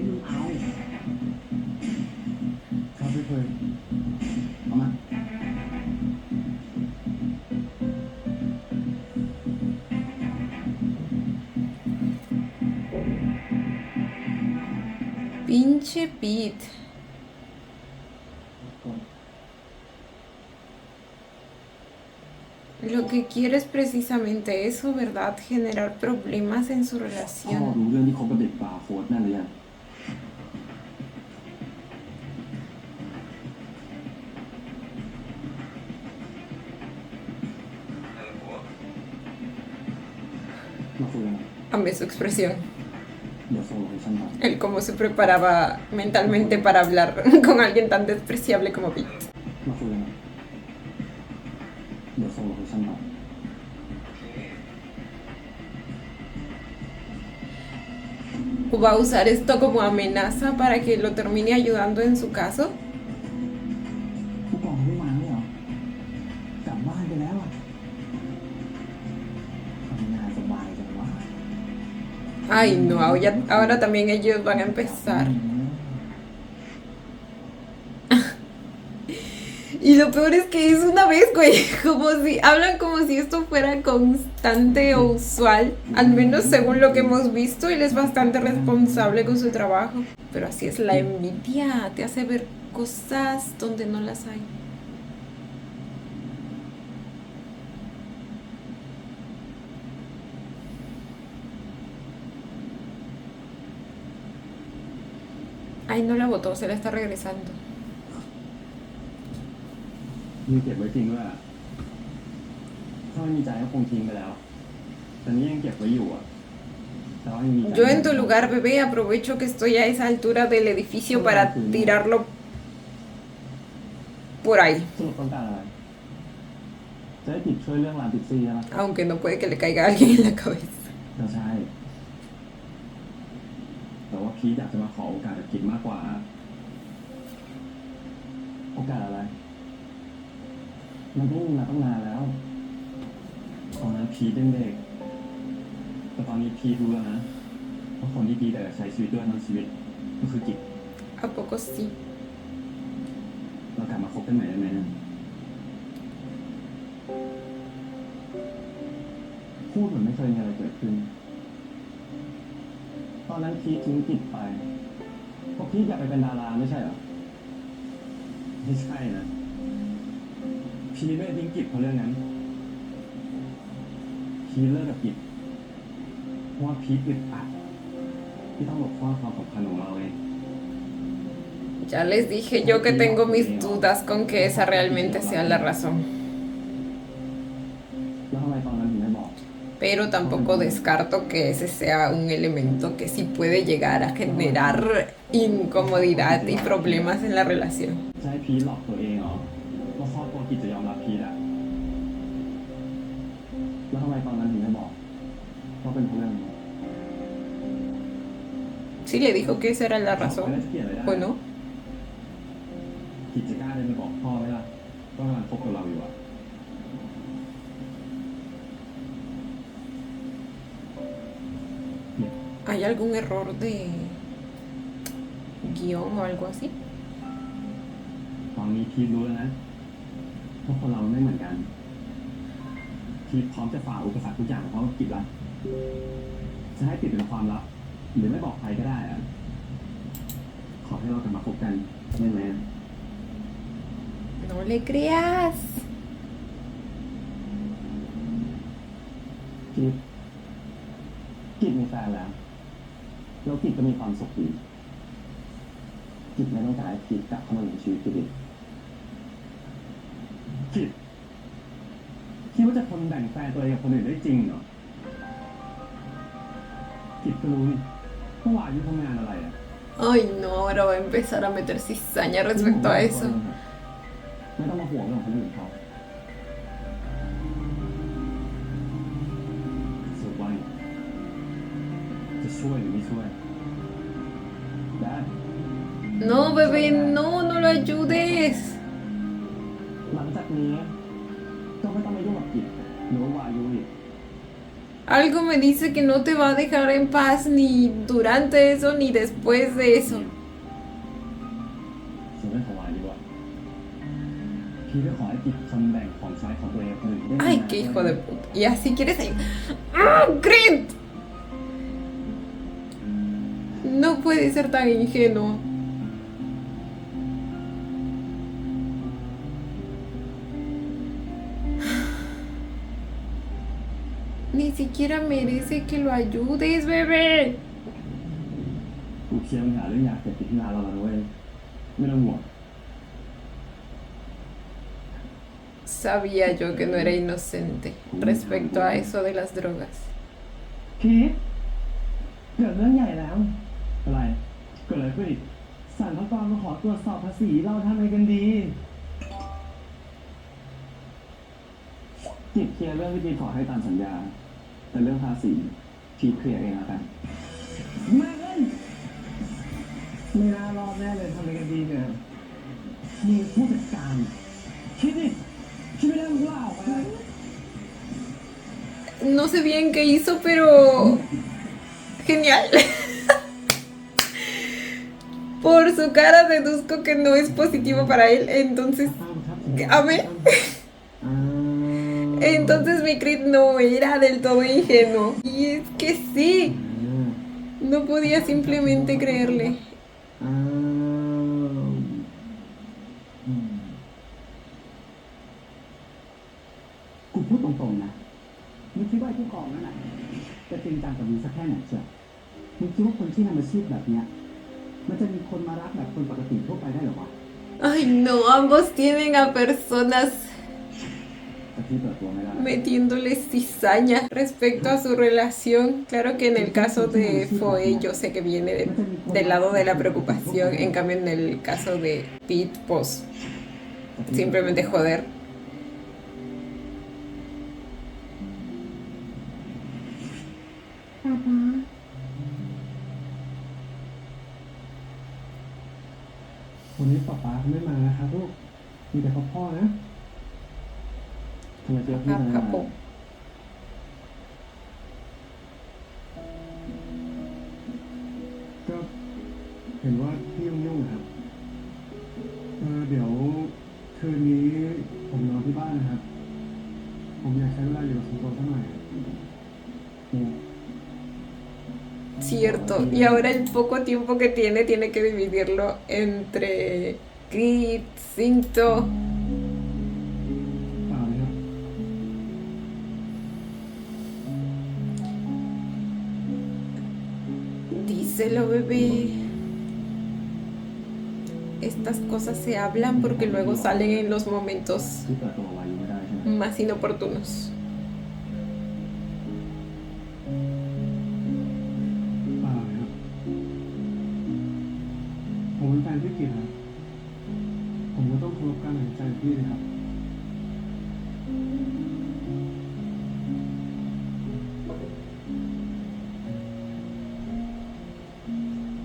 Pinche Pete. Lo que quiere es precisamente eso, ¿verdad? Generar problemas en su พ่อ relación. รู้เรื่องที่คบกับเด็กบาร์โค้ดนั่นหรือยัง มาคุยกันหน่อย Amé su expresión. เดี๋ยวส่งโลเคชั่นมา Él cómo se preparaba mentalmente para hablar con alguien tan despreciable como Pete. มาคุยกันหน่อยเดี๋ยวส่งโลเคชั่นมา ¿O va a usar esto como amenaza para que lo termine ayudando en su caso? ผู้กองไม่มาเลยเหรอกลับบ้านไปแล้วอ่ะทำงานสบายจังวะ Ay, no, ahora también ellos van a empezar. Y lo peor es que es una vez, güey. Hablan como si esto fuera constante o usual. Al menos según lo que hemos visto, él es bastante responsable con su trabajo. Pero así es la envidia. Te hace ver cosas donde no las hay. Ay, no la botó, se la está regresando. มีเก็บไว้จริงด้วยอะถ้าไม่มีใจก็คงทิ้งไปแล้ว แต่นี่ยังเก็บไว้อยู่อะแต่ว่ายังมีใจ Yo en tu lugar, bebé, aprovecho que estoy a esa altura del edificio para tirarlo por ahí. สรุปต้องการอะไร จะให้ผิดช่วยเรื่องร้านพิซซี่ใช่ไหม Aunque no puede que le caiga a alguien en la cabeza. ก็ใช่ แต่ว่าพีทอยากจะมาขอโอกาสกับกิจมากกว่า โอกาสอะไร มันก็มีมาตั้งนานแล้ว ตอนนั้นพีทยังเด็ก แต่ตอนนี้พีทรู้แล้วนะว่าคนที่พีทอยากจะใช้ชีวิตด้วยทั้งชีวิตก็คือกิจ ¿A poco sí? เรากลับมาคบกันใหม่ได้ไหมนะพูดเหมือนไม่เคยมีอะไรเกิดขึ้น ตอนนั้นพีททิ้งกิจไปเพราะพีทอยากไปเป็นดาราไม่ใช่เหรอ ไม่ใช่นะ พีทไม่ได้ทิ้งกิจเพราะเรื่องนั้น พีทเลิกกับกิจเพราะว่าพีทอึดอัดที่ต้องหลบซ่อนความสัมพันธ์ของเราเอง Ya les dije yo que tengo mis dudas con que esa realmente sea la razón. แล้วทำไมตอนนั้นถึงไม่บอก Pero tampoco descarto que ese sea un elemento que sí puede llegar a generar incomodidad y problemas en la relación. จะให้พีทหลอกตัวเองเหรอว่าครอบครัวกิจจะยอมรับพีทอะแล้วทำไมตอนนั้นถึงไม่บอกว่าเป็นเพราะเรื่องนี้ Sí le dijo que esa era la razón. ¿O no? กิจจะกล้าเดินไปบอกพ่อไหมล่ะว่ากำลังคบกับเราอยู่อะ ¿Hay algún error de guión o algo así? ตอนนี้พีทรู้แล้วนะว่าคนเราไม่เหมือนกันพีทพร้อมจะฝ่าอุปสรรคทุกอย่างเพราะกิจละจะให้ปิดเป็นความลับหรือไม่บอกใครก็ได้อะขอให้เรากลับมาคบกันได้ไหม No le creas. กิจมีแฟนแล้วแล้วกิจก็มีความสุขดีกิจไม่ต้องการให้กิจกลับเข้ามาในชีวิตกิจอีกกิจคิดว่าจะทนแบ่งแฟนตัวเองกับคนอื่นได้จริงเหรอกิจก็รู้นี่ว่าวายุทำงานอะไรอ่ะ Ay, no, ahora va a empezar a meter cizaña respecto a eso. ไม่ต้องมาห่วงเรื่องคนอื่นเขาสุดว่าจะช่วยหรือไม่ช่วยได้ No, bebé, no, no lo ayudes. หลังจากนี้ก็ไม่ต้องมายุ่งกับกิจหรือว่าวายุอีก Algo me dice que no te va a dejar en paz ni durante eso ni después de eso. ส่วนเรื่องของวายุอ่ะพี่ก็ขอให้กิจทนแบ่งของใช้ของตัวเองกับคนอื่นได้ Ay, qué hijo de puta. Y así quieres ayudar. ¡Ah, Grit! No No puede ser tan ingenuo. Ni siquiera merece que lo ayudes, bebé. กูเคลียร์ปัญหาเรื่องยาเสพติดที่ร้านเราแล้วเว้ยไม่ต้องห่วง Sabía yo que no era inocente respecto a eso de las drogas. พีทเกิดเรื่องใหญ่แล้ว อะไรเกิดอะไรขึ้นอีก สรรพากรมาขอตรวจสอบภาษีเราทำอะไรกันดี กิจเคลียร์เรื่องที่พีทขอให้ตามสัญญา แต่เรื่องภาษีพีทเคลียร์เองแล้วกัน มาเอ้ยไม่น่ารอดแน่เลยทำอะไรกันดีเนี่ยมีผู้จัดการคิดดิคิดไม่ได้มึงว่าออกไป No sé bien qué hizo, pero genial. Por su cara deduzco que no es positivo para él, entonces amé. Entonces mi crit no era del todo ingenuo. Y es que sí, no podía simplemente creerle. กูพูดตรงๆนะมึงคิดว่าไอ้ผู้กองนั่นน่ะจะจริงจังกับมึงสักแค่ไหนเชียวมึงคิดว่าคนที่ทำอาชีพแบบเนี้ยมันจะมีคนมารักแบบคนปกติทั่วไปได้หรอวะ Ay, no, ambos tienen a personas แต่พี่เปิดตัวไม่ได้ metiéndoles cizaña respecto a su relación. Claro que en el caso de Foe yo sé que viene del lado de la preocupación, en cambio en el caso de Pete, pues simplemente joder. ป๊าป๊า วันนี้ป๊าป๊าเขาไม่มานะครับลูกมีแต่พ่อนะ ทำไมเจอพี่ ครับ ทำไม ครับผม ก็เห็นว่าพี่ยุ่งๆนะครับเดี๋ยวคืนนี้ผมนอนที่บ้านนะครับ ผมอยากใช้เวลาอยู่กับคุณโตสักหน่อยครับ นี่ Cierto, y ahora el poco tiempo que tiene que dividirlo entre Crit, Cinto. เปล่าเลยครับ Díselo, bebé. Estas cosas se hablan porque luego salen en los momentos พี่เปิดตัววายุไม่ได้ใช่ไหม más inoportunos. เปล่าเลยครับ ผมเป็นแฟนพี่กิตครับ ผมก็ต้องเคารพการตัดสินใจของพี่เลยครับ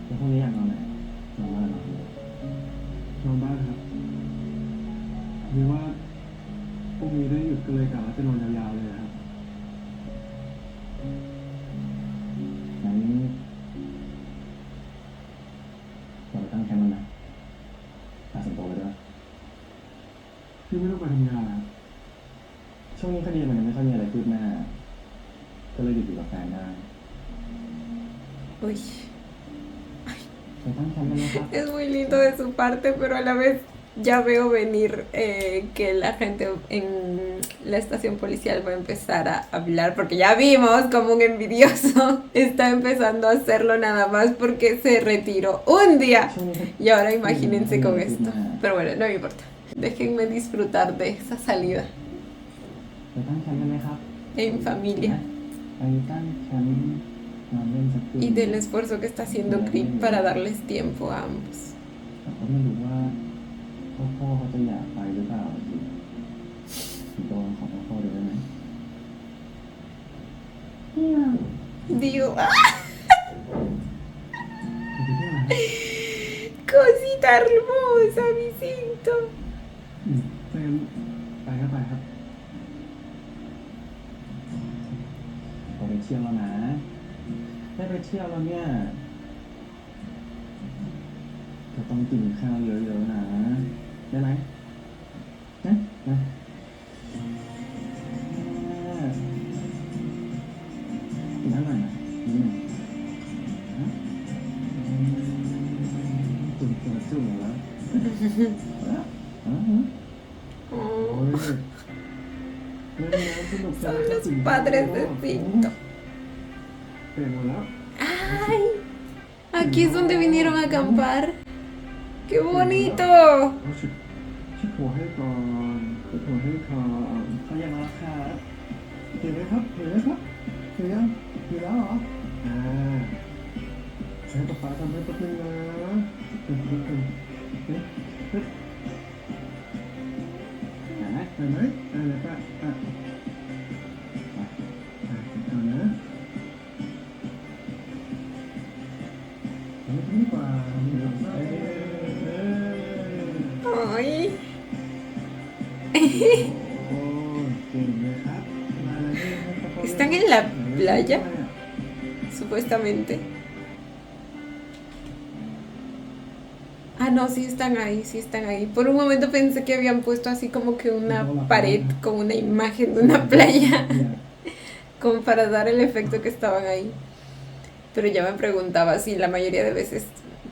แล้วพรุ่งนี้อยากนอนไหนนอนบ้านนอนที่ไหน นอนบ้านครับหรือว่าพรุ่งนี้ได้หยุดกันเลยกะว่าจะนอนยาวๆเลยครับ งั้นเราไปตั้งแคมป์กันนะพาสิงโตไปด้วย พี่ไม่ต้องไปทำงานครับ ช่วงนี้คดีมันยังไม่ค่อยมีอะไรคืบหน้า ก็เลยหยุดอยู่กับแฟนได้ Uy, ไปตั้งแคมป์กันนะครับ es muy lindo de su parte, pero a la vez ya veo venir que la gente en la estación policial va a empezar a hablar, porque ya vimos como un envidioso está empezando a hacerlo nada más porque se retiró un día. Y ahora imagínense con esto. Pero bueno, no me importa. Déjenme disfrutar de esa salida ไปตั้งแคมป์กันไหมครับ en familia ไปตั้งแคมป์นอนเล่นสักคืน y del esfuerzo que está haciendo Creep para darles tiempo a ambos. แต่ก็ไม่รู้ว่าพ่อเขาจะอยากไปหรือเปล่าสิสิงโตของพ่อดูได้ไหม Digo, ¡ah! ไปเที่ยวนะ Cosita hermosa, mi cinto. เฟรมไปครับไปครับ เราไปเที่ยวแล้วนะ ได้ไปเที่ยวแล้วเนี่ยก็ต้องกินข้าวเยอะๆนะ ได้ไหมนะนะกินเท่าไหร่นะนิดหนึ่งฮะ จุ่มแล้ว Oh, โอ้ยเล่นน้ำสนุกจัง son los padres de Cinto. เปลี่ยนหมดแล้ว ¡Ay! Aquí es donde vinieron a acampar. ¡Qué bonito! เอาชิดหัวให้ก่อนชิดหัวให้ก่อน เขายังรักค่ะ เห็นไหมครับเห็นไหมครับเห็นยังเห็นแล้วเหรออ่าใช้ป๊าป๊าทำให้แป๊บนึงนะเห็นไหม เห็นไหม เห็นไหมเดี๋ยวป้าเสร็จก่อนนะเอาไปดีกว่าเดี๋ยวใส่¡Ay! โอ้เก่งเลยครับมาเลย ¿Están en la playa? Supuestamente. Ah, no, sí están ahí, sí están ahí. Por un momento pensé que habían puesto así como que una pared con una imagen de una playa, como para dar el efecto que estaban ahí. Pero ya me preguntaba si la mayoría de veces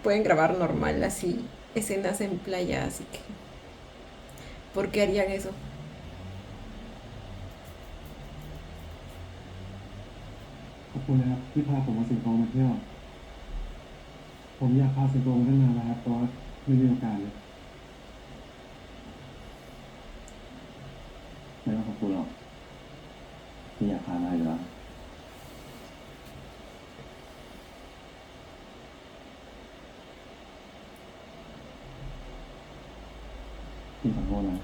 pueden grabar normal así escenas en playa, así que ¿por qué harían eso? ขอบคุณนะครับที่พาผมมาสิงคโปร์มาเที่ยวผมอยากพาสิงคโปร์มาตั้งนานแล้วครับแต่ว่าไม่มีโอกาสเลย ไม่ต้องขอบคุณหรอกที่อยากพามาอยู่แล้วพี่ขอโทษนะ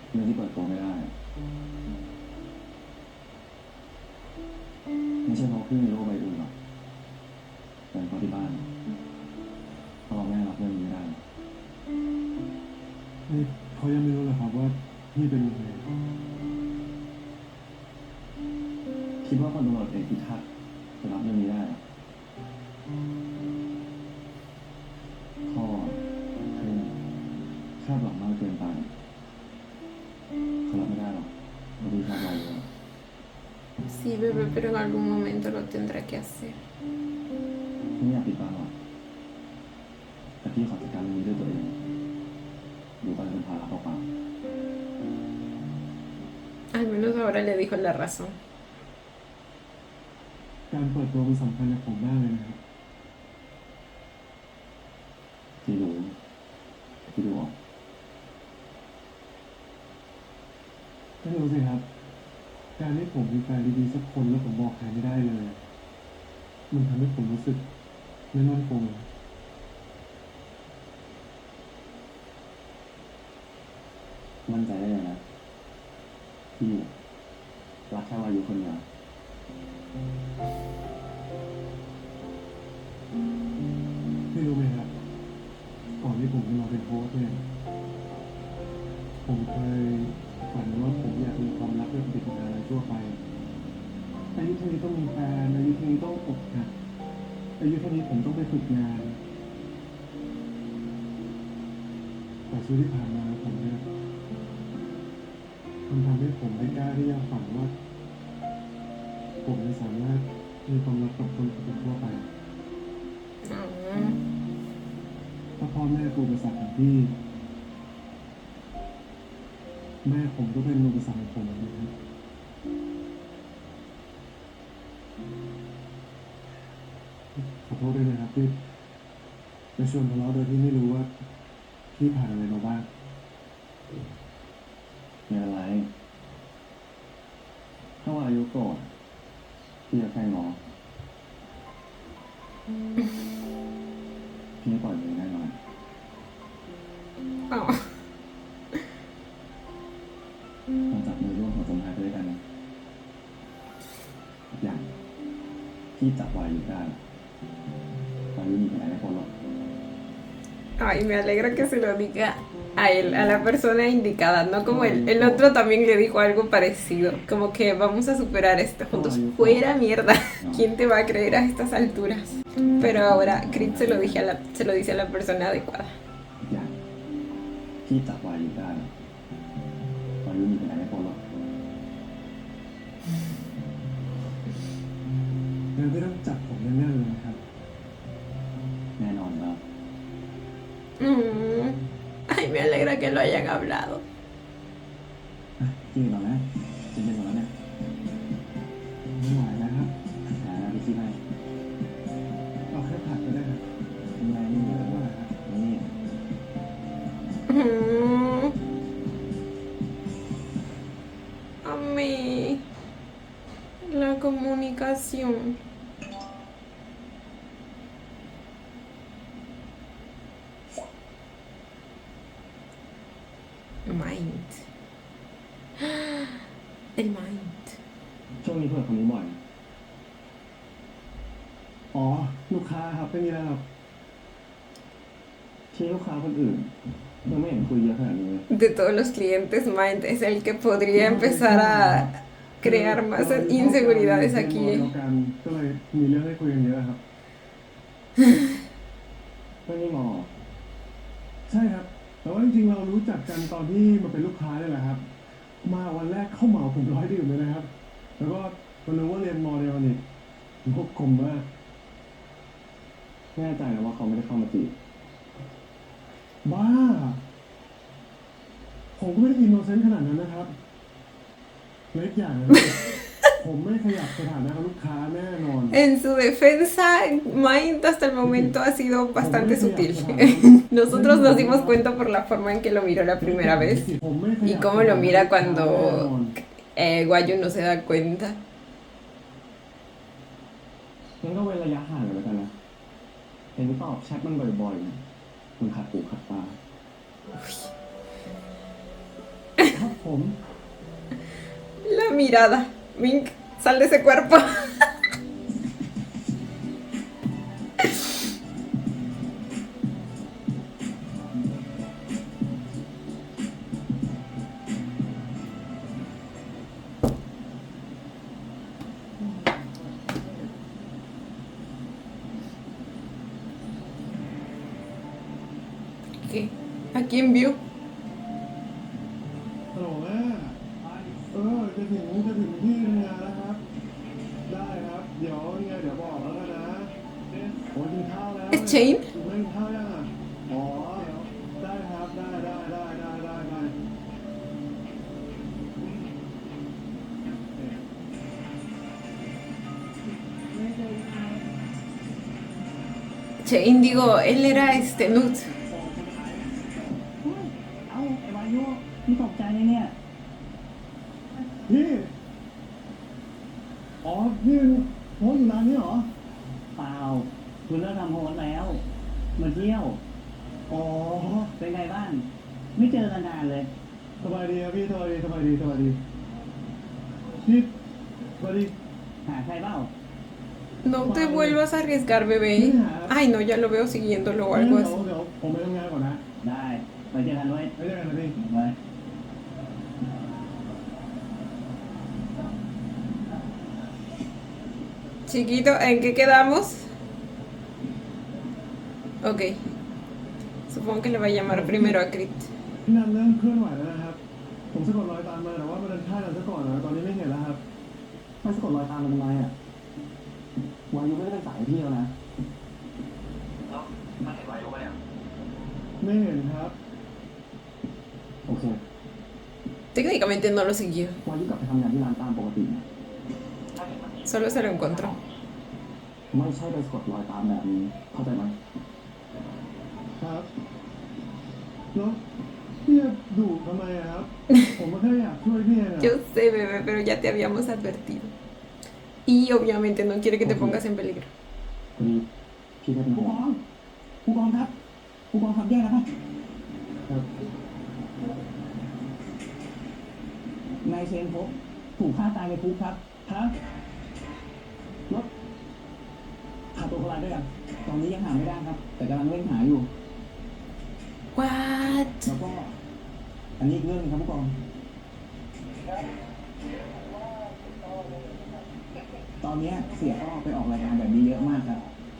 เรื่องที่เปิดตัวไม่ได้ ไม่ใช่เพราะพี่มีโรคใบอื่นหรอกแต่เพราะที่บ้านพ่อแม่รับเรื่องนี้ไม่ได้ นี่เขายังไม่รู้เลยครับว่าพี่เป็นยังไง คิดว่าคนตำรวจเอกพิทักษ์จะรับเรื่องนี้ได้เหรอพ่อคือคาดหวังมากเกินไปเขารับไม่ได้หรอกเพราะพี่คาดหวังเยอะ Sí, bebé, pero en algún momento lo tendrá que hacer. พี่ไม่อยากปิดบังหรอกแต่พี่ขอจัดการเรื่องนี้ด้วยตัวเองอยู่ไปเป็นภาระเปล่า Al menos ahora le dijo la razón. การเปิดตัวมันสำคัญกับผมมากเลยนะครับ ๆพี่รู้พี่ดูออก ไม่รู้สิครับ การที่ผมมีแฟนดีๆสักคนแล้วผมบอกใครไม่ได้เลย มันทำให้ผมรู้สึกไม่มั่นคง มั่นใจได้เลยนะพี่รักแค่วายุคนเดียว ไม่รู้ไหมครับ ก่อนที่ผมจะมาเป็นโค้ชเนี่ย ผมเคยฝันว่าผมอยากมีความรักแบบเด็กงานทั่วไป อายุเท่านี้ต้องมีแฟน อายุเท่านี้ต้องอกหักอายุเท่านี้ผมต้องไปฝึกงาน แต่ชีวิตที่ผ่านมาผมเนี่ยมันทำให้ผมไม่กล้าที่จะฝันว่า ผมจะสามารถมีความรักกับคนปกติทั่วไป Mm. ถ้าพ่อแม่กูอุปสรรคของพี่ แม่ผมก็เป็นอุปสรรคของผมนะครับ ขอโทษด้วยนะครับที่ไปชวนทะเลาะโดยที่ไม่รู้ว่าพี่ผ่านอะไรมาบ้าง ไม่เป็นไรถ้าวายุโกรธพี่จะแค่ง้อพี่ไม่ปล่อยมือแน่นอน Oh. ต้องจับมือร่วมหัวจมหายไปด้วยกันนะอีกอย่างพี่จับวายุได้วายุหนีไปไหนไม่พ้นหรอก Ay, me alegra que se lo diga a él, a la persona indicada, no como el otro también le dijo algo parecido, como que vamos a superar esto juntos. Fuera mierda, ¿quién te va a creer a estas alturas? Pero ahora Crit se lo dice a la persona adecuada. อีกอย่างพี่จับวายุได้วายุหนีไปไหนไม่พ้นหรอก งั้นก็ต้องจับผมแน่นๆเลยนะครับ แน่นอนแล้ว ค Ay, me alegra que lo hayan hablado. กินก่อนนะกินก่อนแล้วเนี่ยไม่ไหวนะครับพี่คิดให้ เอาแค่ผัดก็ได้ครับ ไม่เหลือแล้วครับนี่ Amé la comunicación. Mind. El mind. ช่วงนี้เพื่อนคนนี้บ่อย อ๋อ ลูกค้าครับเป็นยังไงครับ ที่ลูกค้าคนอื่นยังไม่เห็นคุยเยอะขนาดนี้เลย De todos los clientes, Mind es el que podría empezar a crear más inseguridades เดี aquí. ยวกันก็เลยมีเรื่องให้คุยกันเยอะครับ ไม่นี่มอ ใช่ครับ แต่ว่าจริงๆเรารู้จักกันตอนที่มาเป็นลูกค้านี่แหละครับ มาวันแรกเข้าเหมาผม100 ดื่มเลยนะครับ แล้วก็มารู้ว่าเรียนมอเดียวกันอีกผมก็คมมาก แน่ใจนะว่าเขาไม่ได้เข้ามาจีบ บ้า ผมก็ไม่ได้อินโนเซนต์ขนาดนั้นนะครับเล็กอย่างนะ ผมไม่ขยับสถานะกับลูกค้าแน่นอน En su defensa, Mind hasta el momento ha sido bastante sutil. Nosotros nos dimos cuenta por la forma en que lo miró la primera vez ผมไม่ขยับ y cómo lo mira แน่น cuando อน Guayu no se da cuenta. งั้นก็เว้นระยะห่างกันแล้วกันนะ เห็นตอบแชทมันบ่อยๆนะมันขัดหูขัดตา ครับผม La mirada. Mink, sal de ese cuerpo. ¿Qué? ¿A quién vio? ฮัลโหลแม่จะถึงที่ทำงานแล้วครับ ได้ครับ เดี๋ยวบอกแล้วกันนะโอ้กินข้าวแล้ว ¿Es Chain? ไม่กินข้าวยังอ่ะอ๋อได้ครับ ได้ Chain, digo, él era Nut. เอ้าไอ้วายุนี่ตกใจเลยเนี่ย พี่ อ๋อพี่โพสต์อยู่ร้านนี้เหรอ เปล่าคุณเลิกทำโฮสแล้ว มาเที่ยว อ๋อ เป็นไงบ้าง ไม่เจอกันนานเลย สบายดีครับพี่สบายดีพี่สบายดี หาใครเปล่า No te vuelvas a arriesgar, bebé. Ay, no, ya lo veo siguiéndolo o เดี๋ algo ยว así. ผมไปทำงานก่อนนะ ได้ไปเจอกันไว้ ไม่เจอกันนะพี่ ไว้ Chiquito, ¿en qué quedamos? Ok. Supongo que le va a llamar primero a Crit. พี่นันเริ่มเคลื่อนไหวแล้วนะครับ ผมสะกดรอยตามมาแต่ว่ามันเดินท่ากันซะก่อนนะตอนนี้ไม่เห็นแล้วครับ ไม่สะกดรอยตามมันทำไมอ่ะวายุไม่ได้เป็นสายพี่แล้วนะ แล้วมันเห็นวายุปะเนี่ย ไม่เห็นครับ โอเค Técnicamente no lo siguió. วายุกลับไปทำงานที่ร้านตามปกตินะ Solo se lo encontró. ไม่ใช่ไปสะกดรอยตามแบบนี้ เข้าใจไหม ครับแล้วพี่จะดุทำไมอะครับ ผมก็แค่อยากช่วยพี่นะ Yo sé, bebé, pero ya te habíamos advertido. Y obviamente no quiere que te pongas en peligro. พอดีพี่ได้เป็น ผู้ ห่ว ก ง องผู้กองครับผู้กองครับแยกแล้วครับ ครับ นายเชนพบถูกฆ่าตายในคุกครับครับรถหาตัวคนร้ายด้วยกันตอนนี้ยังหาไม่ได้ครับ แต่กำลังเร่งหาอยู่ What? แล้วก็อันนี้อีกเรื่องหนึงครับผู้กอง ตอนเนี้ยเสียอ้อไปออกรายการแบบนี้เยอะมากครับ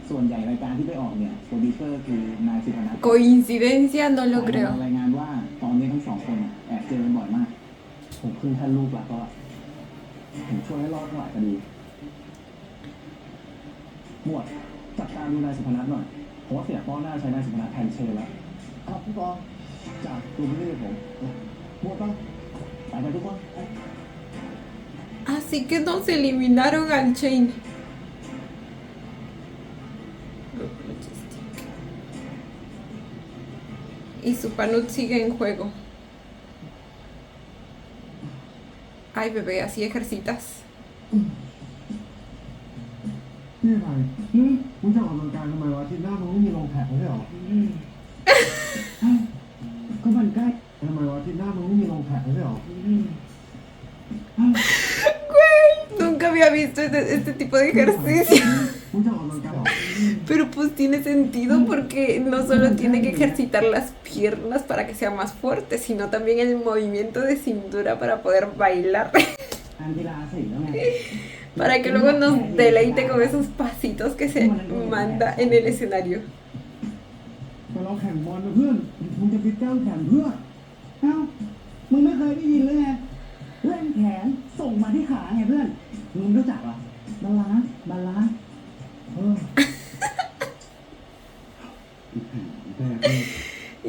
ส่วนใหญ่รายการที่ไปออกเนี่ยโปรดิวเซอร์คือนายสิทธนัท Coincidencia, no lo สาย creo. รายงานว่าตอนนี้ทั้งสองคนน่ะแอบเจอกันบ่อยมาก ผมขึ้นแท่นลูกแล้วก็ผมช่วยให้รอดทั้งหลายคดี หมวดจัดการดูนายสุพนัทหน่อยเพราะว่าเสียป้อหน้าใช้นายสุพนัทแทนเชนแล้ว ครับผู้กองจากตัวไม่ได้ผมหมดปะไปทุกคน Así que nos eliminaron al Chain. Y su Panut sigue en juego. Ay, bebé, así ejercitas. นี่ไงมึงจะออกกำลังกายทำไมวะอาที่หน้ามึงไม่มีลงแท็กไม่ใช่หรอ ก็มันใกล้ ทำไมวะอาที่หน้ามึงไม่มีลงแท็กไม่ใช่หรอ Güey, nunca había visto este tipo de ejercicio. มึงจะออกกำลังกายเหรอ Pero pues tiene sentido porque no solo tiene que ejercitar las piernas para que sea más fuerte, sino también el movimiento de cintura para poder bailar. อันกีฬาสีแล้วไง Para que luego nos deleite con esos pasitos que se manda en el escenario. แต่เราแข่งบอลนะเพื่อนมึงจะไปก้าวแข่งเพื่อ เอ้ามึงไม่เคยได้ยินเลยไงเล่นแขนส่งมาที่ขาไงเพื่อนมึงรู้จักเหรอบาลานซ์บาลานซ์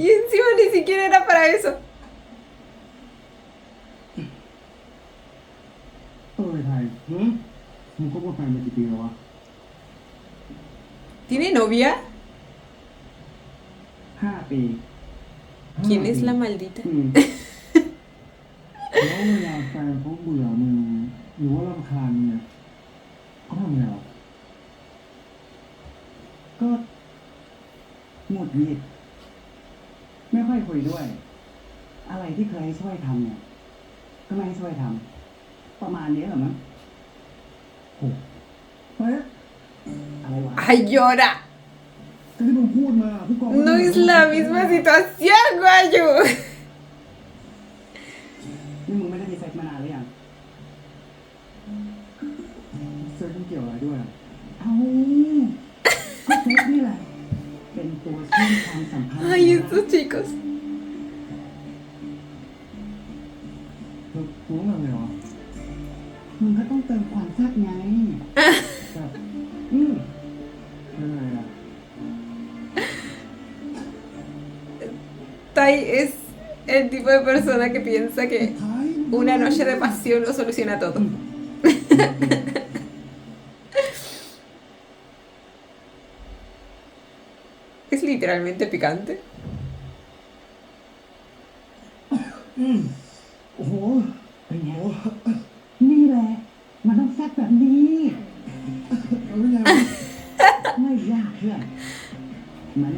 Y encima ni siquiera era para eso. ไทยมึงคบกับแฟนมากี่ปีแล้ววะ ¿Tiene novia? 5 ปี ¿Quién es la maldita? แล้วเวลาแฟนเขาเบื่อมึงหรือว่ารำคาญมึงเนี่ยเขาทำไงวะ ก็หงุดหงิดไม่ค่อยคุยด้วย อะไรที่เคยให้ช่วยทำเนี่ยก็ไม่ให้ช่วยทำประมาณนี้เหรอมั้งเฮ้ยอะไรวะ ¡Ay, llora! ก็ที่มึงพูดมาผู้กอง No es la misma situación, guayo. นี่มึงไม่ได้มีเซ็กมานานหรือยัง เซ็กมึงเกี่ยวอะไรด้วย เอาก็เซ็กนี่แหละ เป็นตัวเชื่อมความสัมพันธ์ Ay, estos chicos. มึงต้องทำไงวะ มึงก็ต้องเติมความแซ่บไง แบบ อืม ยังไงอะ Tai es el tipo de persona que piensa que una noche de pasión lo soluciona todo. Es literalmente picante. โอ้โห เป็นไงนี่แหละ มันต้องแซ่บแบบนี้ เอาไม่ยัง ไม่ยากเพื่อนมัน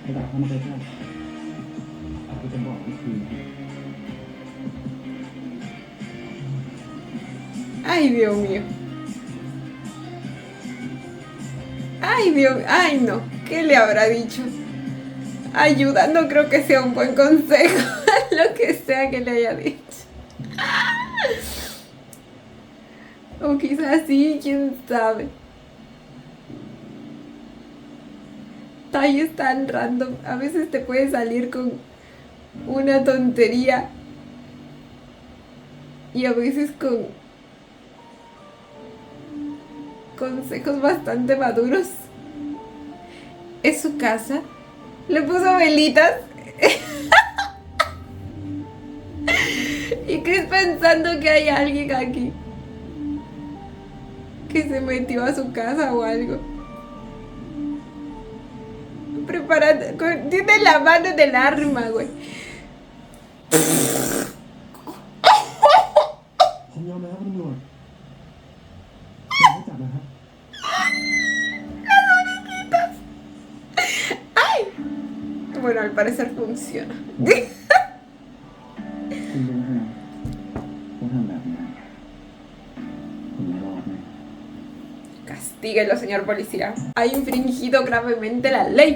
ไอ้ดอกเข้ามาใกล้ๆกูจะบอกวิธี Ay, Dios mío. Ay, Dios. Ay, no. ¿Qué le habrá dicho? Ayuda. No creo que sea un buen consejo. Lo que sea que le haya dicho. O quizás sí, quién sabe. Tai es tan random. A veces te puede salir con una tontería. Y a veces con consejos bastante maduros. Es su casa. Le puso velitas. Y Chris pensando que hay alguien aquí que se metió a su casa o algo. Preparando. Tiene la mano del arma, güey. ผมยอมแล้วตำรวจอย่าให้จับนะครับ ¡Ay! Bueno, al parecer funciona. คุณรู้ไหมว่าทำแบบนี้คุณไม่รอดแน่ Castíguelo, señor policía. Ha infringido gravemente la ley.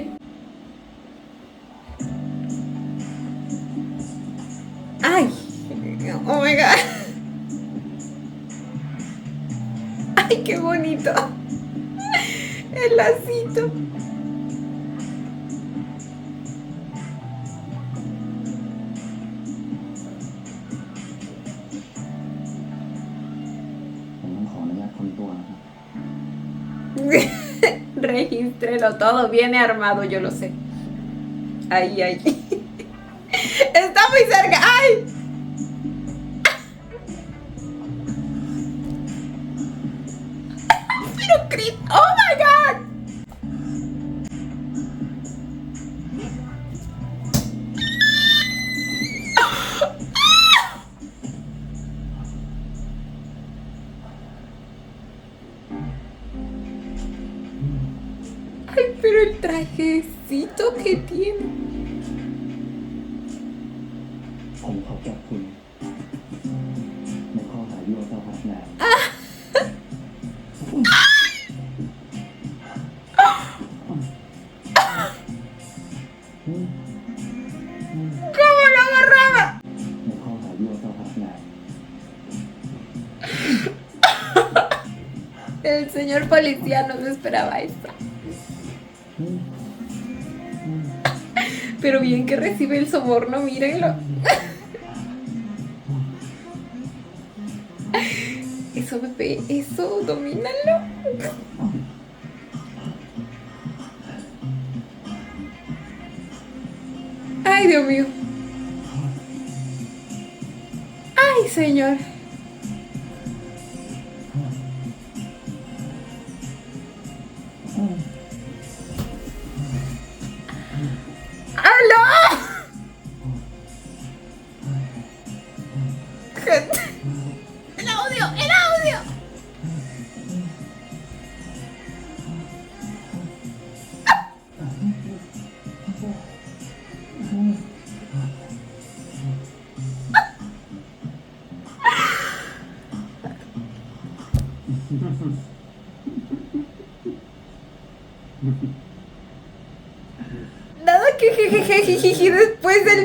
¡Ay! ¡Oh my god! ¡Ay, qué bonito! El lacito. ผมต้องขออนุญาตค้นตัวนะครับ Regístrelo todo, viene armado, yo lo sé. Ay, ay. Está muy cerca. ¡Ay! Pero Chris, oh my god. Ay, pero el trajecito que tiene. ผมขอจับคุณในข้อหายั่วเจ้าพนักงาน ¿Cómo lo agarraba? ในข้อหายั่วเจ้าพนักงาน El señor policía no se esperaba esto. Pero bien que recibe el soborno, mírenlo. Eso, bebé, eso, domínalo. Ay, Dios mío. Ay, señor. ¡Aló! Gente. El audio, el audio. Nada que jejejejiji después del...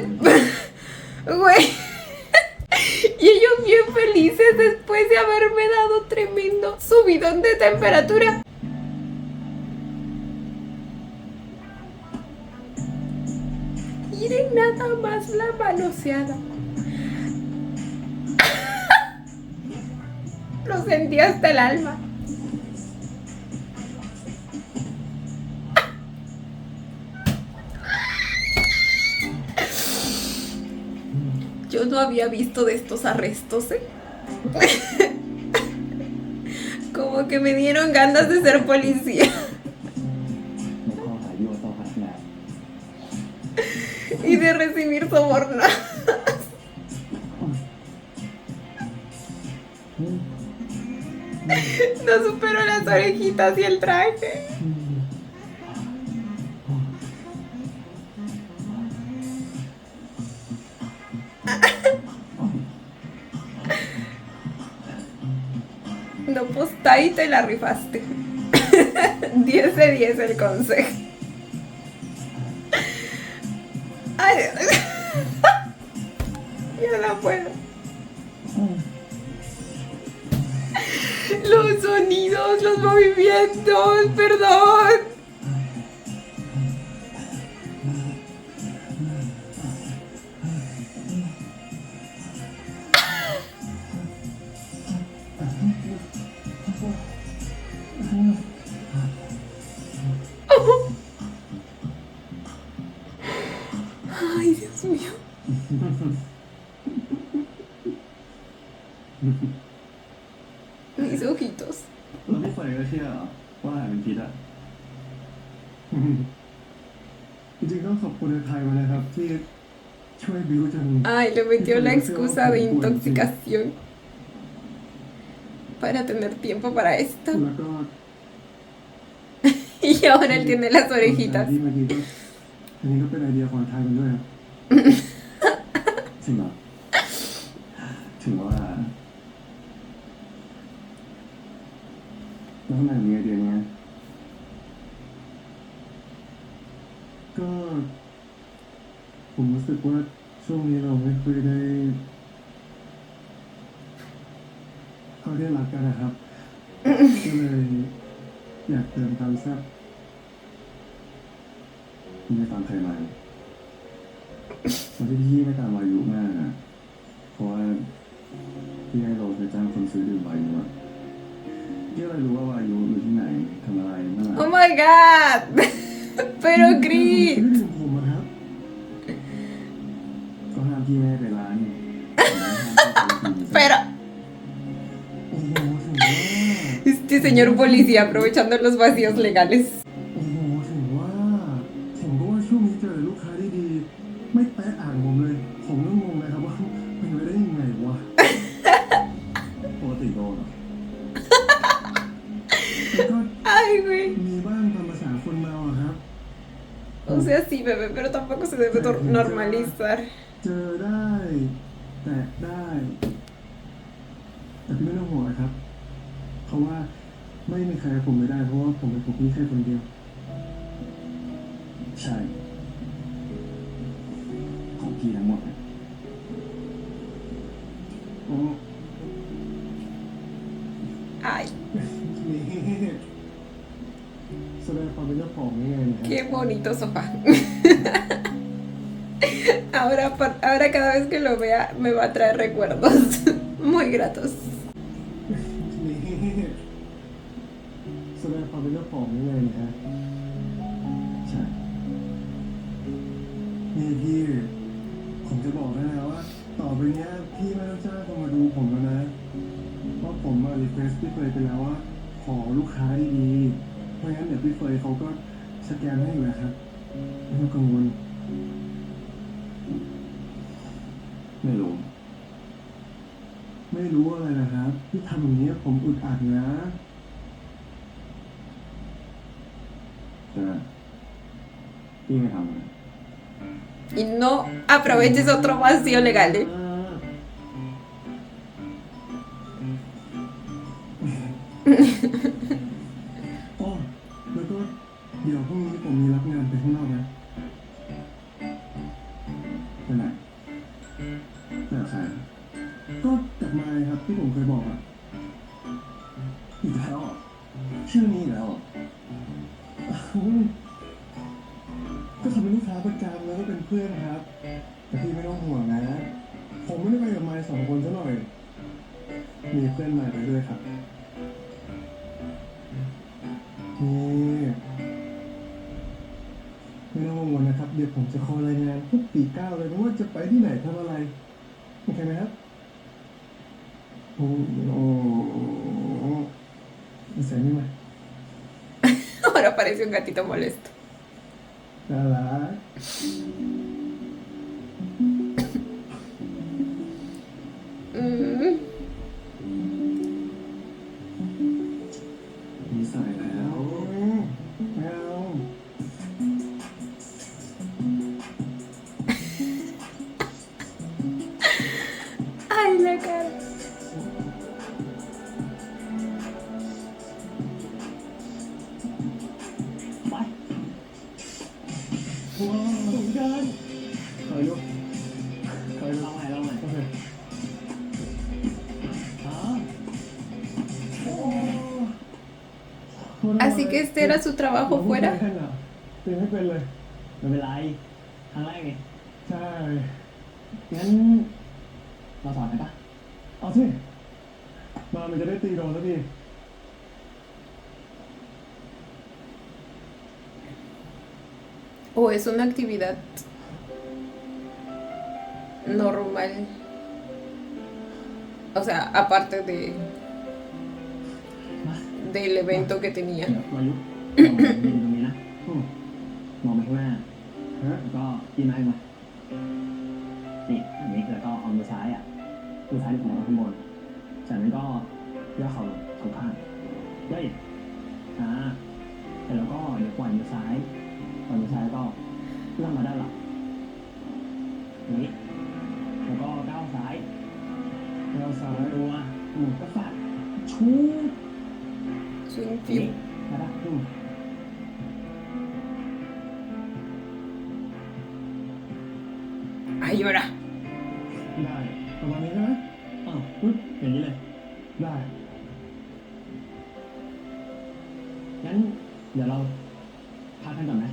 Güey. Y ellos bien felices después de haberme dado tremendo subidón de temperatura. Miren nada más la manoseada. Lo sentí hasta el alma. Yo no había visto de estos arrestos, ¿eh? Como que me dieron ganas de ser policía. ในข้อหายั่วเจ้าพนักงาน Y de recibir sobornos. No supero las orejitas y el traje. No, pues ahí te la rifaste. 10 de 10 el consejo. Ay, ya no puedo. Los sonidos, los movimientos, perdón. Ay, Dios mío. Mis ojitos. แล้วพี่เฟยก็เชื่อเหรอว่าอาหารเป็นพิษอ่ะ จริงๆต้องขอบคุณไทยมานะครับที่ช่วยบิวจน Ay, le metió la excusa de intoxicación para tener tiempo para esto. แล้วก็ Y ahora él tiene las orejitas. ที่มาดีก็อันนี้ก็เป็นไอเดียของไทยมันด้วยครับ จริงเหรอถึงว่าแล้วทำไมมีไอเดียเนี้ย ก็ผมรู้สึกว่าช่วงนี้เราไม่ค่อยได้เขาได้รักกันนะครับ ก็เลยอยากเติมความแซ่บ พี่ไม่ตามใครมาตอนที่พี่ไม่ตามวายุมากอะเพราะว่าพี่ให้เราไปจ้างคนซื้อดื่มวายุอะพี่ก็เลยรู้ว่าวายุอยู่ที่ไหนทำอะไรเมื่อไหร่ Oh my god. Pero ไม่ Chris. ได้ถึงผมอะครับ Sí, señor policía, aprovechando los vacíos legales. โอ้โหถึงว่าผมก็ว่าช่วงนี้เจอลูกค้าดีๆไม่แตะอ่างผมเลย ผมก็งงนะครับว่าเป็นไปได้ยังไงวะ ปกติโดนเหรอ แล้วก็ Ay, güey. มีบ้างตามภาษาคนเมาอะครับ O sea, sí, bebé, pero tampoco se debe normalizar. เจอได้แตะได้ แต่พี่ไม่ต้องห่วงนะครับ เพราะว่าไม่มีใครผมไม่ได้เพราะว่าผมเป็นผมพี่แค่คนเดียว ใช่ ของพี่ทั้งหมดเลย อ๋อ Ay, นี่แสดงความเป็นเจ้าของยังไงเนี่ย qué bonito sofá. Ahora cada vez que lo vea me va a traer recuerdos muy gratos. นี่แสดงความเป็นเจ้าของยังไงเนี่ยฮะ ใช่ นี่พี่ผมจะบอกได้แล้วว่า ต่อไปเนี้ยพี่ไม่ต้องจ้างคนมาดูผมแล้วนะเพราะผมมารีเควสพี่เฟยไปแล้วว่า ขอลูกค้าดีๆเพราะงั้นเดี๋ยวพี่เฟยเขาก็สแกนให้อยู่แล้วครับไม่ต้องกังวล ไม่รู้ ไม่รู้อะไรนะครับที่ทำอย่างนี้ผมอึดอัดนะ แต่พี่ไม่ทำเลย Y no aproveches otro vacío legal. อ๋อแล้วก็เดี๋ยวพรุ่งนี้ผมมีรับงานไปข้างนอกนะ ไปไหนแต่ใคร ก็กลับมาครับที่ผมเคยบอกอ่ะอีกแล้วเหรอชื่อนี้อีกแล้วเหรออุ๊ยก็เขาเป็นลูกค้าประจำแล้วก็เป็นเพื่อนครับ แต่พี่ไม่ต้องห่วงนะ ผมไม่ได้ไปกับไมค์สองคนซะหน่อย มีเพื่อนใหม่ไปด้วยครับนี่ไม่ต้องกังวลนะครับ เดี๋ยวผมจะคอยรายงานทุกปีก้าวเลยไม่ว่าจะไปที่ไหนทำอะไร โอเคไหมครับ โอ้โหนิสัยไม่มา Ahora parece un gatito molesto. น่ารัก Mm. มีใส่แล้ว ไม่เอา Ay, la cara. ไป ว้าวสงการเคยรู้เคยรู้ ลองใหม่ลองใหม่ โอเค อ๋อ Así que este era su trabajo ผมไม่ fuera. เป็นอ่ะตีไม่เป็นเลย ไม่เป็นไรครั้งแรกไง ใช่ งั้นเราสอนได้ปะ เอาสิมามันจะได้ตีโดนสักที O es una actividad normal. O sea, aparte de มา del evento que tenía. เดี๋ยววายุลองยืนตรงนี้นะ อืม มองไปข้างหน้า ฮะ แล้วก็ยื่นไม้มา นี่อย่างนี้แล้วก็เอามือซ้ายอ่ะ มือซ้ายของเราข้างบน จากนั้นก็ย่อเข่าลงสองข้างย่ออีกแล้วก็เดี๋ยวปล่อยมือซ้ายแล้วก็เลื่อนมาด้านหลังอย่างนี้ แล้วก็ก้าวซ้าย เราสาย ตัวหมุนกระฝัดชู Swing นี่ view. นะครับ Ay, ahora. ได้ประมาณนี้ใช่ไหม ปึ๊บอย่างนี้เลย ได้ งั้นเดี๋ยวเราพักกันก่อนนะ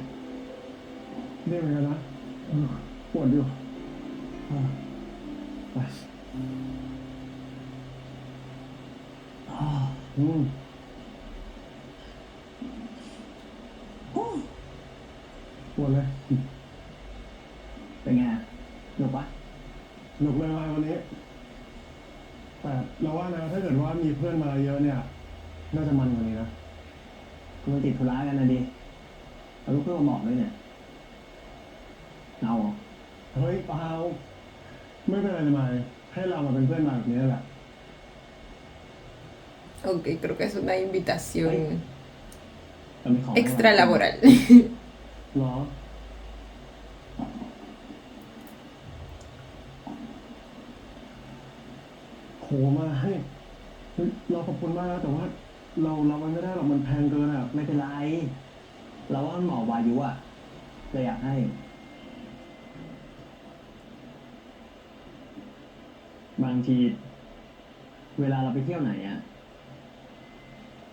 ได้เหมือนกันนะปวดอยู่อ่ะไป อืมโอ้ปวดเลย เป็นไงหนุกปะ หนุกเลยวันนี้ แต่เราว่านะถ้าเกิดว่ามีเพื่อนมาเยอะเนี่ย ม น่าจะมันกว่านี้นะ กูมันติดธุระกันนะดิเอาลูกเพื่อนมาบอกด้วยเนี่ยเอาเหรอ เฮ้ยเปล่าไม่เป็นไรเลยมายให้เรามาเป็นเพื่อนมาแบบนี้แหละ Ok, creo que es una invitación เรามีของ extralaboral. หรอโหมาให้เฮ้ยเราขอบคุณมากนะแต่ว่าเรารับไว้ไม่ได้หรอกมันแพงเกินอ่ะ ไม่เป็นไร เราว่าหมอวายุอ่ะเลยอยากให้ บางที เวลาเราไปเที่ยวไหนอ่ะ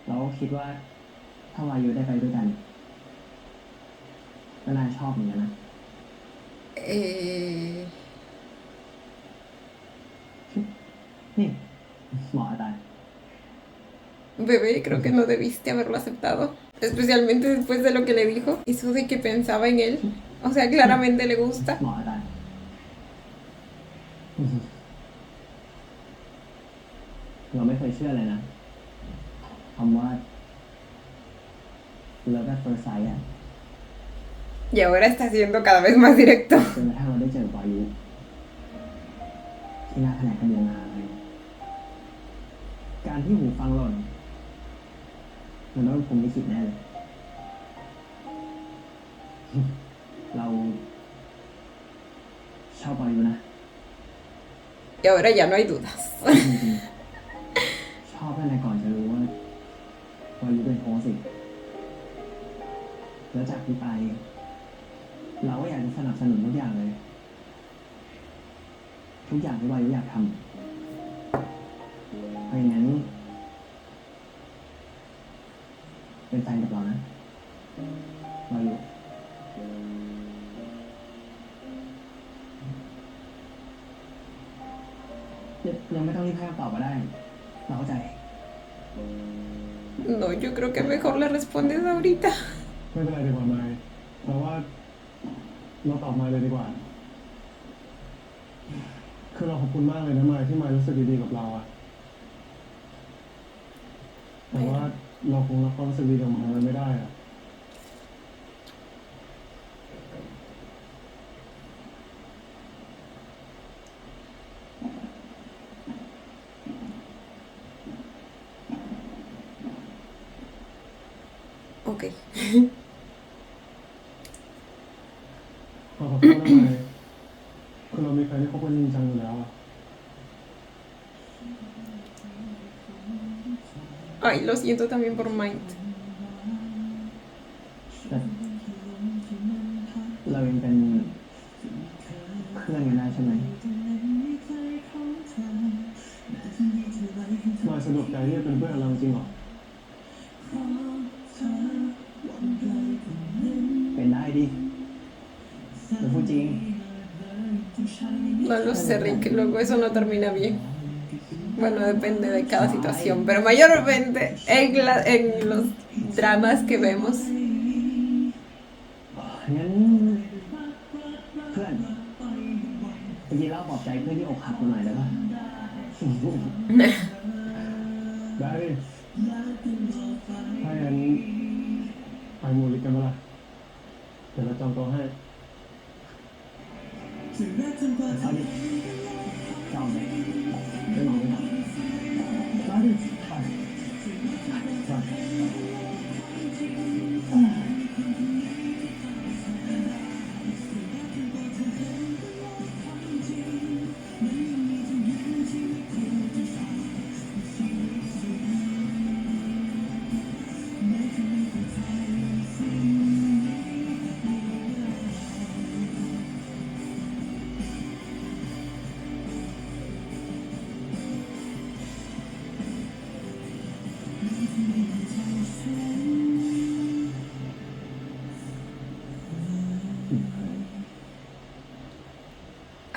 เราก็คิดว่า ถ้าวายุได้ไปด้วยกันก็น่าชอบเหมือนกันนะ Eh, นี่หมอตาย bebé, creo que no debiste haberlo aceptado. Especialmente después de lo que le dijo. Eso de que pensaba en él. O sea, claramente le gusta. หมอตายเราไม่เคยเชื่อเลยนะคำว่าเลิฟแอทเฟิร์สไซต์อ่ะ Y ahora está siendo cada vez más directo. จนกระทั่งเราได้เจอวายุที่หน้าแผนกการเรียนงานเลยการที่หูฟังหล่นมันต้องเป็นผมลิขิตแน่เลย เราชอบวายุนะ Y ahora ya no hay dudas. จริงๆชอบตั้งแต่ก่อนจะรู้ว่าวายุเป็นโฮสต์อีกแล้วจากที่ไป เราก็อยากจะสนับสนุนทุกอย่างเลย ทุกอย่างที่วายุอยากทำเพราะอย่างนั้น เป็นแฟนกับเรานะวายุยังไม่ต้องรีบให้คำตอบก็ได้ เราเข้าใจ No, yo creo que mejor le respondes ahorita. ไม่เป็นไรดีกว่าไมายเราว่าเราตอบมายเลยดีกว่า คือเราขอบคุณมากเลยนะมายที่มายรู้สึกดีๆกับเราอะแต่ว่าเราคงรับความรู้สึกดีกับมันไว้ไม่ได้อะ Ok. ขอโทษนะมายคือเรามีแฟนที่คบกันจริงจังอยู่แล้วอะ Ay, lo siento también por Mind. แต่เรายังเป็นเพื่อนกันได้ใช่ไหม มายสะดวกใจที่จะเป็นเพื่อนกับเราจริงเหรอ เป็นได้ดิแต่พูดจริง No lo sé, Rick. Luego eso no termina bien. Bueno, depende de cada situación, pero mayormente en los dramas que vemos. งั้นเพื่อนไปกินเหล้าปลอบใจเพื่อนที่อกหักมาหน่อยได้ปะ ได้ดิถ้าอย่างนั้นไปมูลิกกันเมื่อไหร่เดี๋ยวเราจองโต๊ะให้ เอาดิจองเลยไม่มองไม่มองมาดิไปไป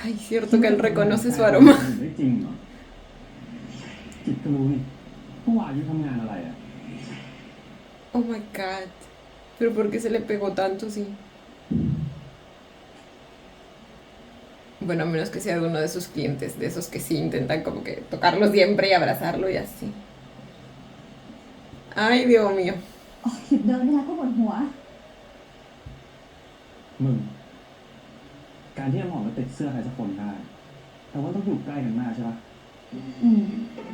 Ay, cierto que él reconoce su aroma. ได้จริงเหรอจิตก็รู้นี่เมื่อวานอยู่ทำงานอะไรอ่ะ Oh my god. Pero ¿por qué se le pegó tanto, sí? Bueno, a menos que sea de uno de sus clientes, de esos que sí intentan como que tocarlo siempre y abrazarlo y así. Ay, Dios mío. อ๋อหยุดเดินไม่ได้ก็ปวดหัว มึง การที่น้ำหอมมาติดเสื้อใครสักคนได้ แต่ว่าต้องอยู่ใกล้กันมากใช่ปะ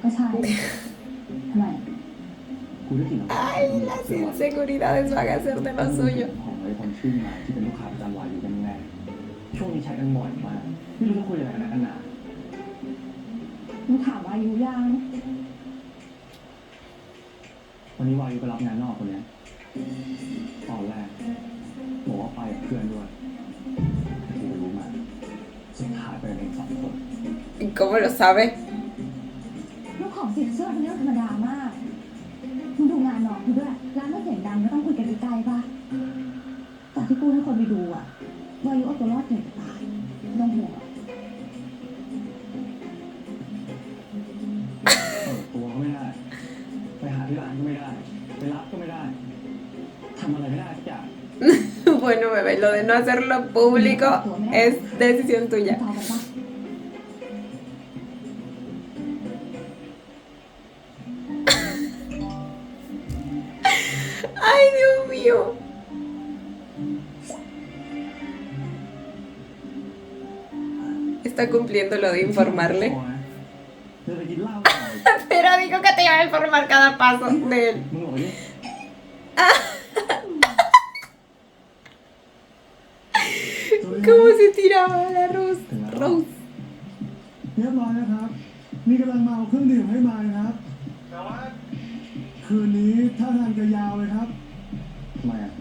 ก็ใช่ทำไม กูได้กลิ่นน้ำหอม Ay, las inseguridades van a hacer de lo suyo. ของไอ้คนชื่อมาที่เป็นลูกค้าประจำวาอยู่กันแน่ช่วงนี้ใช้กันบ่อยมาก ไม่รู้จะคุยอะไรกันนะ มึงถามอายุยัง วันนี้วายุไปรับงานนอกคนเนี้ยตอนแรกบอกว่าไปกับเพื่อนด้วยแต่ที่ไปรู้มาสุดท้ายไปกันเอง2 คน ¿Y cómo lo sabe? ลูกของสินเชื่อเป็นเรื่องธรรมดามากมึงดูงานน้องกูด้วย ร้านไม่เสียงดังไม่ต้องคุยกันใกล้ๆป่ะจากที่กูให้คนไปดูอะวายุเอาตัวรอดเก่งจะตายไม่ต้องห่วง เปิดตัวก็ไม่ได้ ไปหาที่ร้านก็ไม่ได้ ไปรับก็ไม่ได้ทำอะไรไม่ได้สักอย่าง Bueno, bebé, lo de no hacerlo público es decisión ต่อ tuya. กันป่ะ Ay, Dios mío. Está cumpliendo lo de informarle. เดินไปกินเหล้าหน่อย Pero dijo que te iba a informar cada paso de él. มึงบอกดิ ¿Cómo se tiraba la Rose? Rose. เรียบร้อยนะครับ นี่กำลังมาเอาเครื่องดื่มให้มานะครับ แต่ว่า คืนนี้ท่าทางจะยาวเลยครับ ทำไมอ่ะ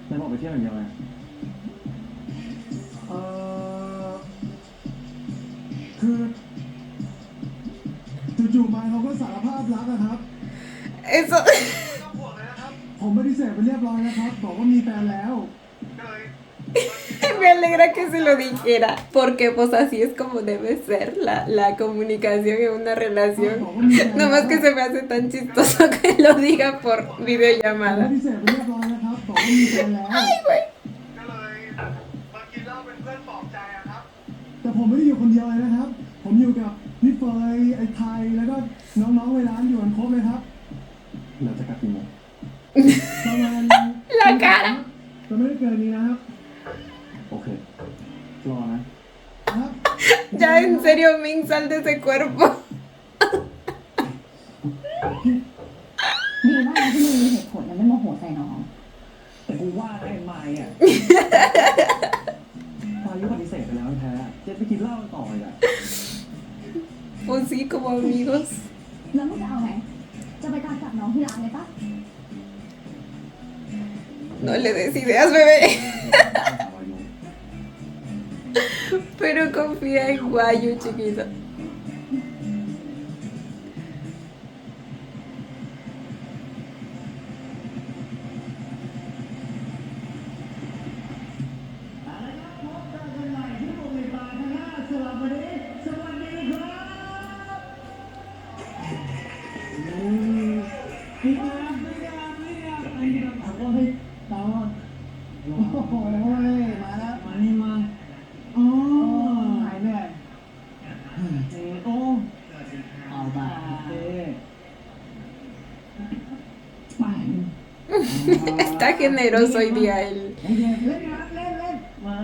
นายบอกไปเที่ยวอย่างเดียวไง เอ่อ คือจู่ๆมาเขาก็สารภาพรักนะครับ Eso. ไม่ต้องห่วงเลยนะครับ ผมปฏิเสธไปเรียบร้อยนะครับ บอกว่ามีแฟนแล้ว ก็เลย Me alegra que se lo dijera, porque pues así es como debe ser la comunicación en una relación. No más que se me hace tan chistoso que lo diga por ผม videollamada. ปฏิเสธไปเรียบร้อยนะครับ บอกว่ามีแฟนแล้ว Ay, güey. ก็เลยมากินเหล้าเป็นเพื่อนปลอบใจอะครับ แต่ผมไม่ได้อยู่คนเดียวเลยนะครับ ผมอยู่กับพี่เฟยไอ้ไทย แล้วก็น้องๆในร้านอยู่กันครบเลยครับ เราจะกลับกี่โมง ประมาณ La cara. จะไม่ได้เกินนี้นะครับ โอเค รอนะ ครับ Ya en serio, Ming, sal de ese cuerpo. ดีมากนะที่มึงมีเหตุผลและไม่โมโหใส่น้อง แต่กูว่าไอ้ไม้อ่ะ พายุปฏิเสธไปแล้วแท้ๆจะไปกินเหล้าต่ออีกอ่ะ Pues sí, como amigos. แล้วมึงจะเอาไง จะไปตามจับน้องที่ร้านเลยปะ No le des ideas, bebé. วายุ Pero confía en Guayu, chiquito. ไป Está generoso hoy día él. เล่นนะเล่นมา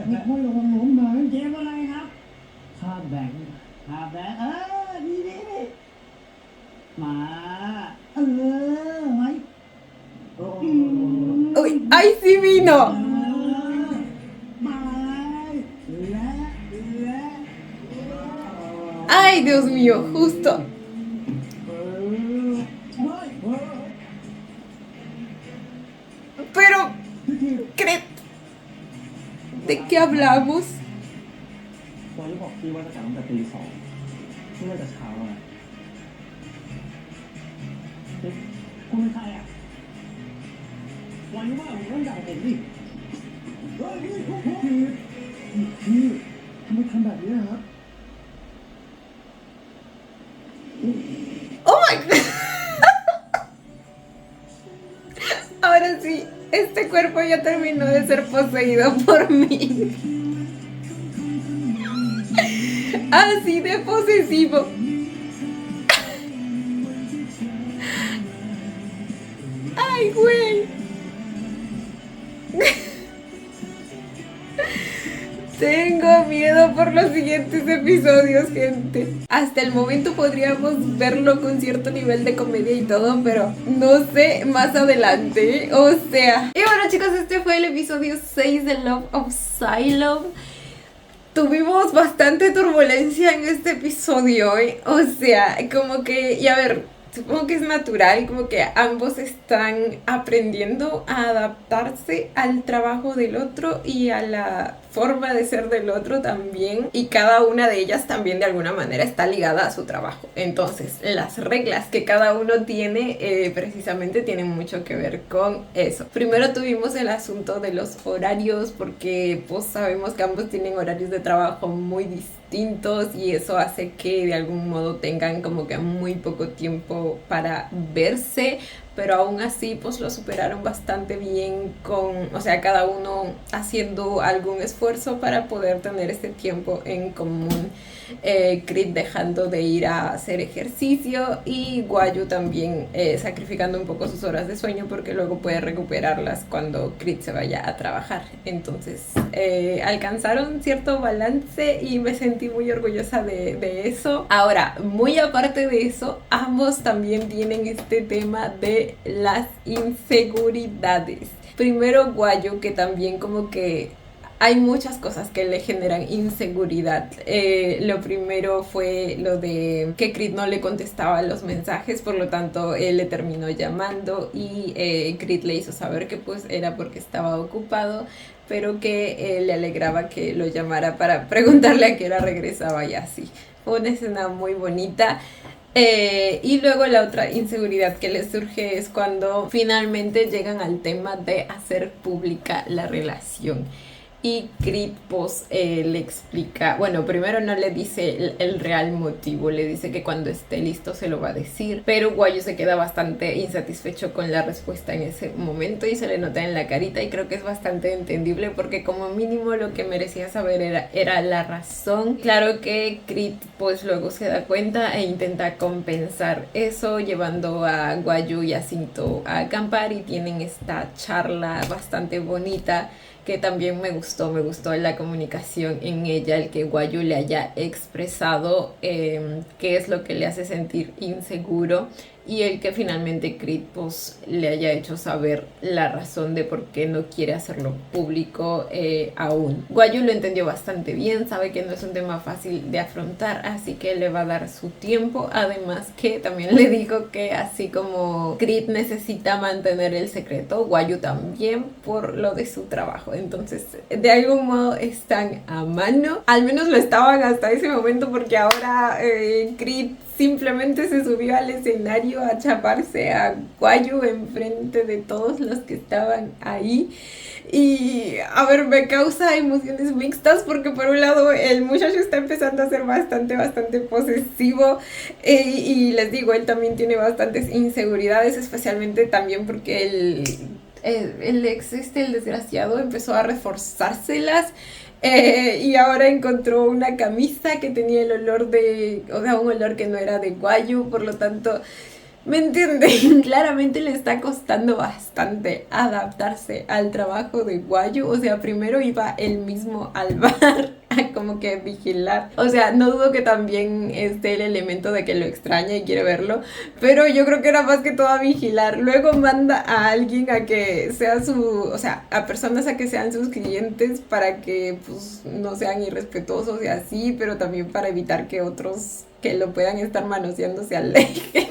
ไม่ระวังล้มนะเกมอะไรครับคาแบงนี่มาไว้ Uy, ¡ay, sí vino! มาและ ¡Ay, Dios mío! Justo. Pero, ¿de qué hablamos? วายุบอกพี่ว่าจะกลับตั้งแต่ตี 2ไม่ว่าจะเช้าอ่ะ คุณเป็นใครอ่ะวายุว่าผมต้องด่าผมดิพี่ทำไมทำแบบนี้ครับ ¡Oh my God! Ahora sí, este cuerpo ya terminó de ser poseído por mí. Así de posesivo. Ay, güey. Tengo miedo por los siguientes episodios, gente. Hasta el momento podríamos verlo con cierto nivel de comedia y todo, pero no sé más adelante. O sea. Y bueno, chicos, este fue el episodio 6 de Love of Asylum. Tuvimos bastante turbulencia en este episodio, ¿eh? O sea, como que, y a ver, supongo que es natural, como que ambos están aprendiendo a adaptarse al trabajo del otro y a la forma de ser del otro también, y cada una de ellas también de alguna manera está ligada a su trabajo. Entonces las reglas que cada uno tiene precisamente tienen mucho que ver con eso. Primero tuvimos el asunto de los horarios, porque pues sabemos que ambos tienen horarios de trabajo muy distintos y eso hace que de algún modo tengan como que muy poco tiempo para verse, pero aún así pues lo superaron bastante bien con, o sea, cada uno haciendo algún esfuerzo para poder tener este tiempo en común. Crit dejando de ir a hacer ejercicio y Guayu también sacrificando un poco sus horas de sueño porque luego puede recuperarlas cuando Crit se vaya a trabajar. Entonces alcanzaron cierto balance y me sentí muy orgullosa de eso. Ahora, muy aparte de eso, ambos también tienen este tema de las inseguridades. Primero Guayu, que también como que hay muchas cosas que le generan inseguridad. Lo primero fue lo de que Crit no le contestaba los mensajes, por lo tanto él le terminó llamando y Crit le hizo saber que pues era porque estaba ocupado, pero que le alegraba que lo llamara para preguntarle a qué hora regresaba y así. Fue una escena muy bonita. Y luego la otra inseguridad que les surge es cuando finalmente llegan al tema de hacer pública la relación. Y Crit pues, le explica, bueno, primero no le dice el real motivo, le dice que cuando esté listo se lo va a decir, pero Guayu se queda bastante insatisfecho con la respuesta en ese momento y se le nota en la carita, y creo que es bastante entendible porque como mínimo lo que merecía saber era la razón. Claro que Crit pues luego se da cuenta e intenta compensar eso llevando a Guayu y a Cinto a acampar y tienen esta charla bastante bonita que también me gustó la comunicación en ella, el que Guayu le haya expresado qué es lo que le hace sentir inseguro y el que finalmente Crit pues, le haya hecho saber la razón de por qué no quiere hacerlo público aún. Guayu lo entendió bastante bien, sabe que no es un tema fácil de afrontar, así que le va a dar su tiempo, además que también le dijo que así como Crit necesita mantener el secreto, Guayu también por lo de su trabajo. Entonces de algún modo están a mano, al menos lo estaban hasta ese momento, porque ahora Crit simplemente se subió al escenario a chaparse a Guayu enfrente de todos los que estaban ahí. Y a ver, me causa emociones mixtas porque por un lado el muchacho está empezando a ser bastante posesivo y les digo, él también tiene bastantes inseguridades, especialmente también porque el ex el desgraciado empezó a reforzárselas. Y ahora encontró una camisa que tenía el olor o sea, un olor que no era de Guayu, por lo tanto, ¿me entienden? Claramente le está costando bastante adaptarse al trabajo de Guayu. O sea, primero iba él mismo al bar a como que vigilar. O sea, no dudo que también esté el elemento de que lo extraña y quiere verlo, pero yo creo que era más que todo a vigilar. Luego manda a alguien a que sea o sea, a personas a que sean sus clientes para que pues no sean irrespetuosos y así, pero también para evitar que otros que lo puedan estar manoseando se alejen.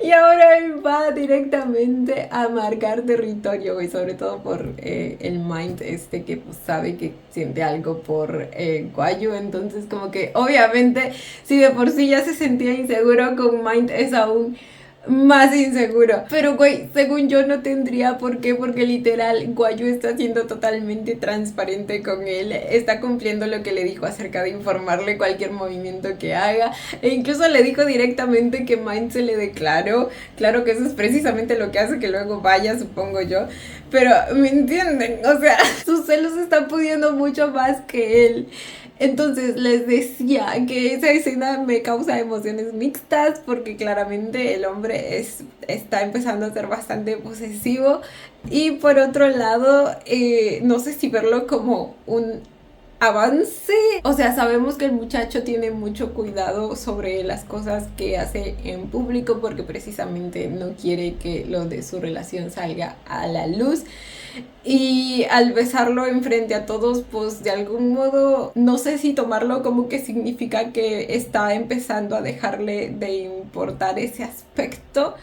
Y ahora él va directamente a marcar territorio, y sobre todo por el Mind que pues sabe que siente algo por Guayu. Entonces como que obviamente si de por sí ya se sentía inseguro, con Mind es aún más inseguro. Pero güey, según yo no tendría por qué, porque literal Guayu está siendo totalmente transparente con él, está cumpliendo lo que le dijo acerca de informarle cualquier movimiento que haga, e incluso le dijo directamente que Mind se le declaró. Claro que eso es precisamente lo que hace que luego vaya, supongo yo, pero ¿me entienden? O sea, sus celos están pudiendo mucho más que él. Entonces les decía que esa escena me causa emociones mixtas porque claramente el hombre está empezando a ser bastante posesivo y por otro lado no sé si verlo como un avance. O sea, sabemos que el muchacho tiene mucho cuidado sobre las cosas que hace en público porque precisamente no quiere que lo de su relación salga a la luz. Y al besarlo enfrente a todos, pues de algún modo, no sé si tomarlo como que significa que está empezando a dejarle de importar ese aspecto,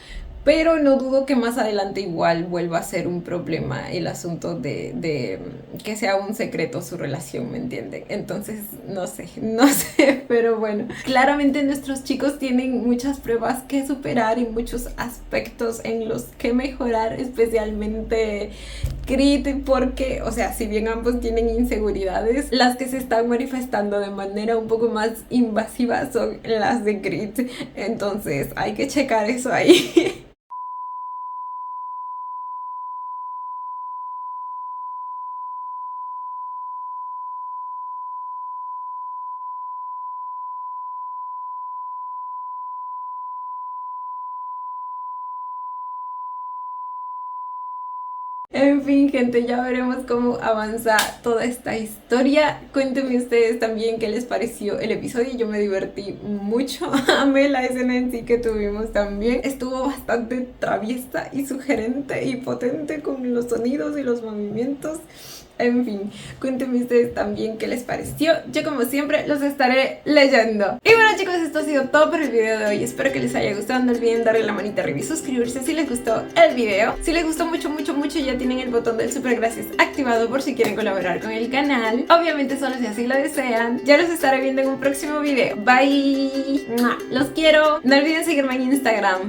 pero no dudo que más adelante igual vuelva a ser un problema el asunto de que sea un secreto su relación, ¿me entienden? Entonces, no sé, pero bueno. Claramente nuestros chicos tienen muchas pruebas que superar y muchos aspectos en los que mejorar, especialmente Creed, porque, o sea, si bien ambos tienen inseguridades, las que se están manifestando de manera un poco más invasiva son las de Creed. Entonces, hay que checar eso ahí. En fin, gente, ya veremos cómo avanza toda esta historia. Cuéntenme ustedes también qué les pareció el episodio. Yo me divertí mucho. Amé la escena en sí que tuvimos también. Estuvo bastante traviesa y sugerente y potente con los sonidos y los movimientos. En fin, cuéntenme ustedes también qué les pareció. Yo como siempre los estaré leyendo. Y bueno chicos, esto ha sido todo por el video de hoy. Espero que les haya gustado. No olviden darle la manita arriba y suscribirse si les gustó el video. Si les gustó mucho ya tienen el botón del super gracias activado por si quieren colaborar con el canal. Obviamente solo si así lo desean. Ya los estaré viendo en un próximo video. Bye. Los quiero. No olviden seguirme en Instagram.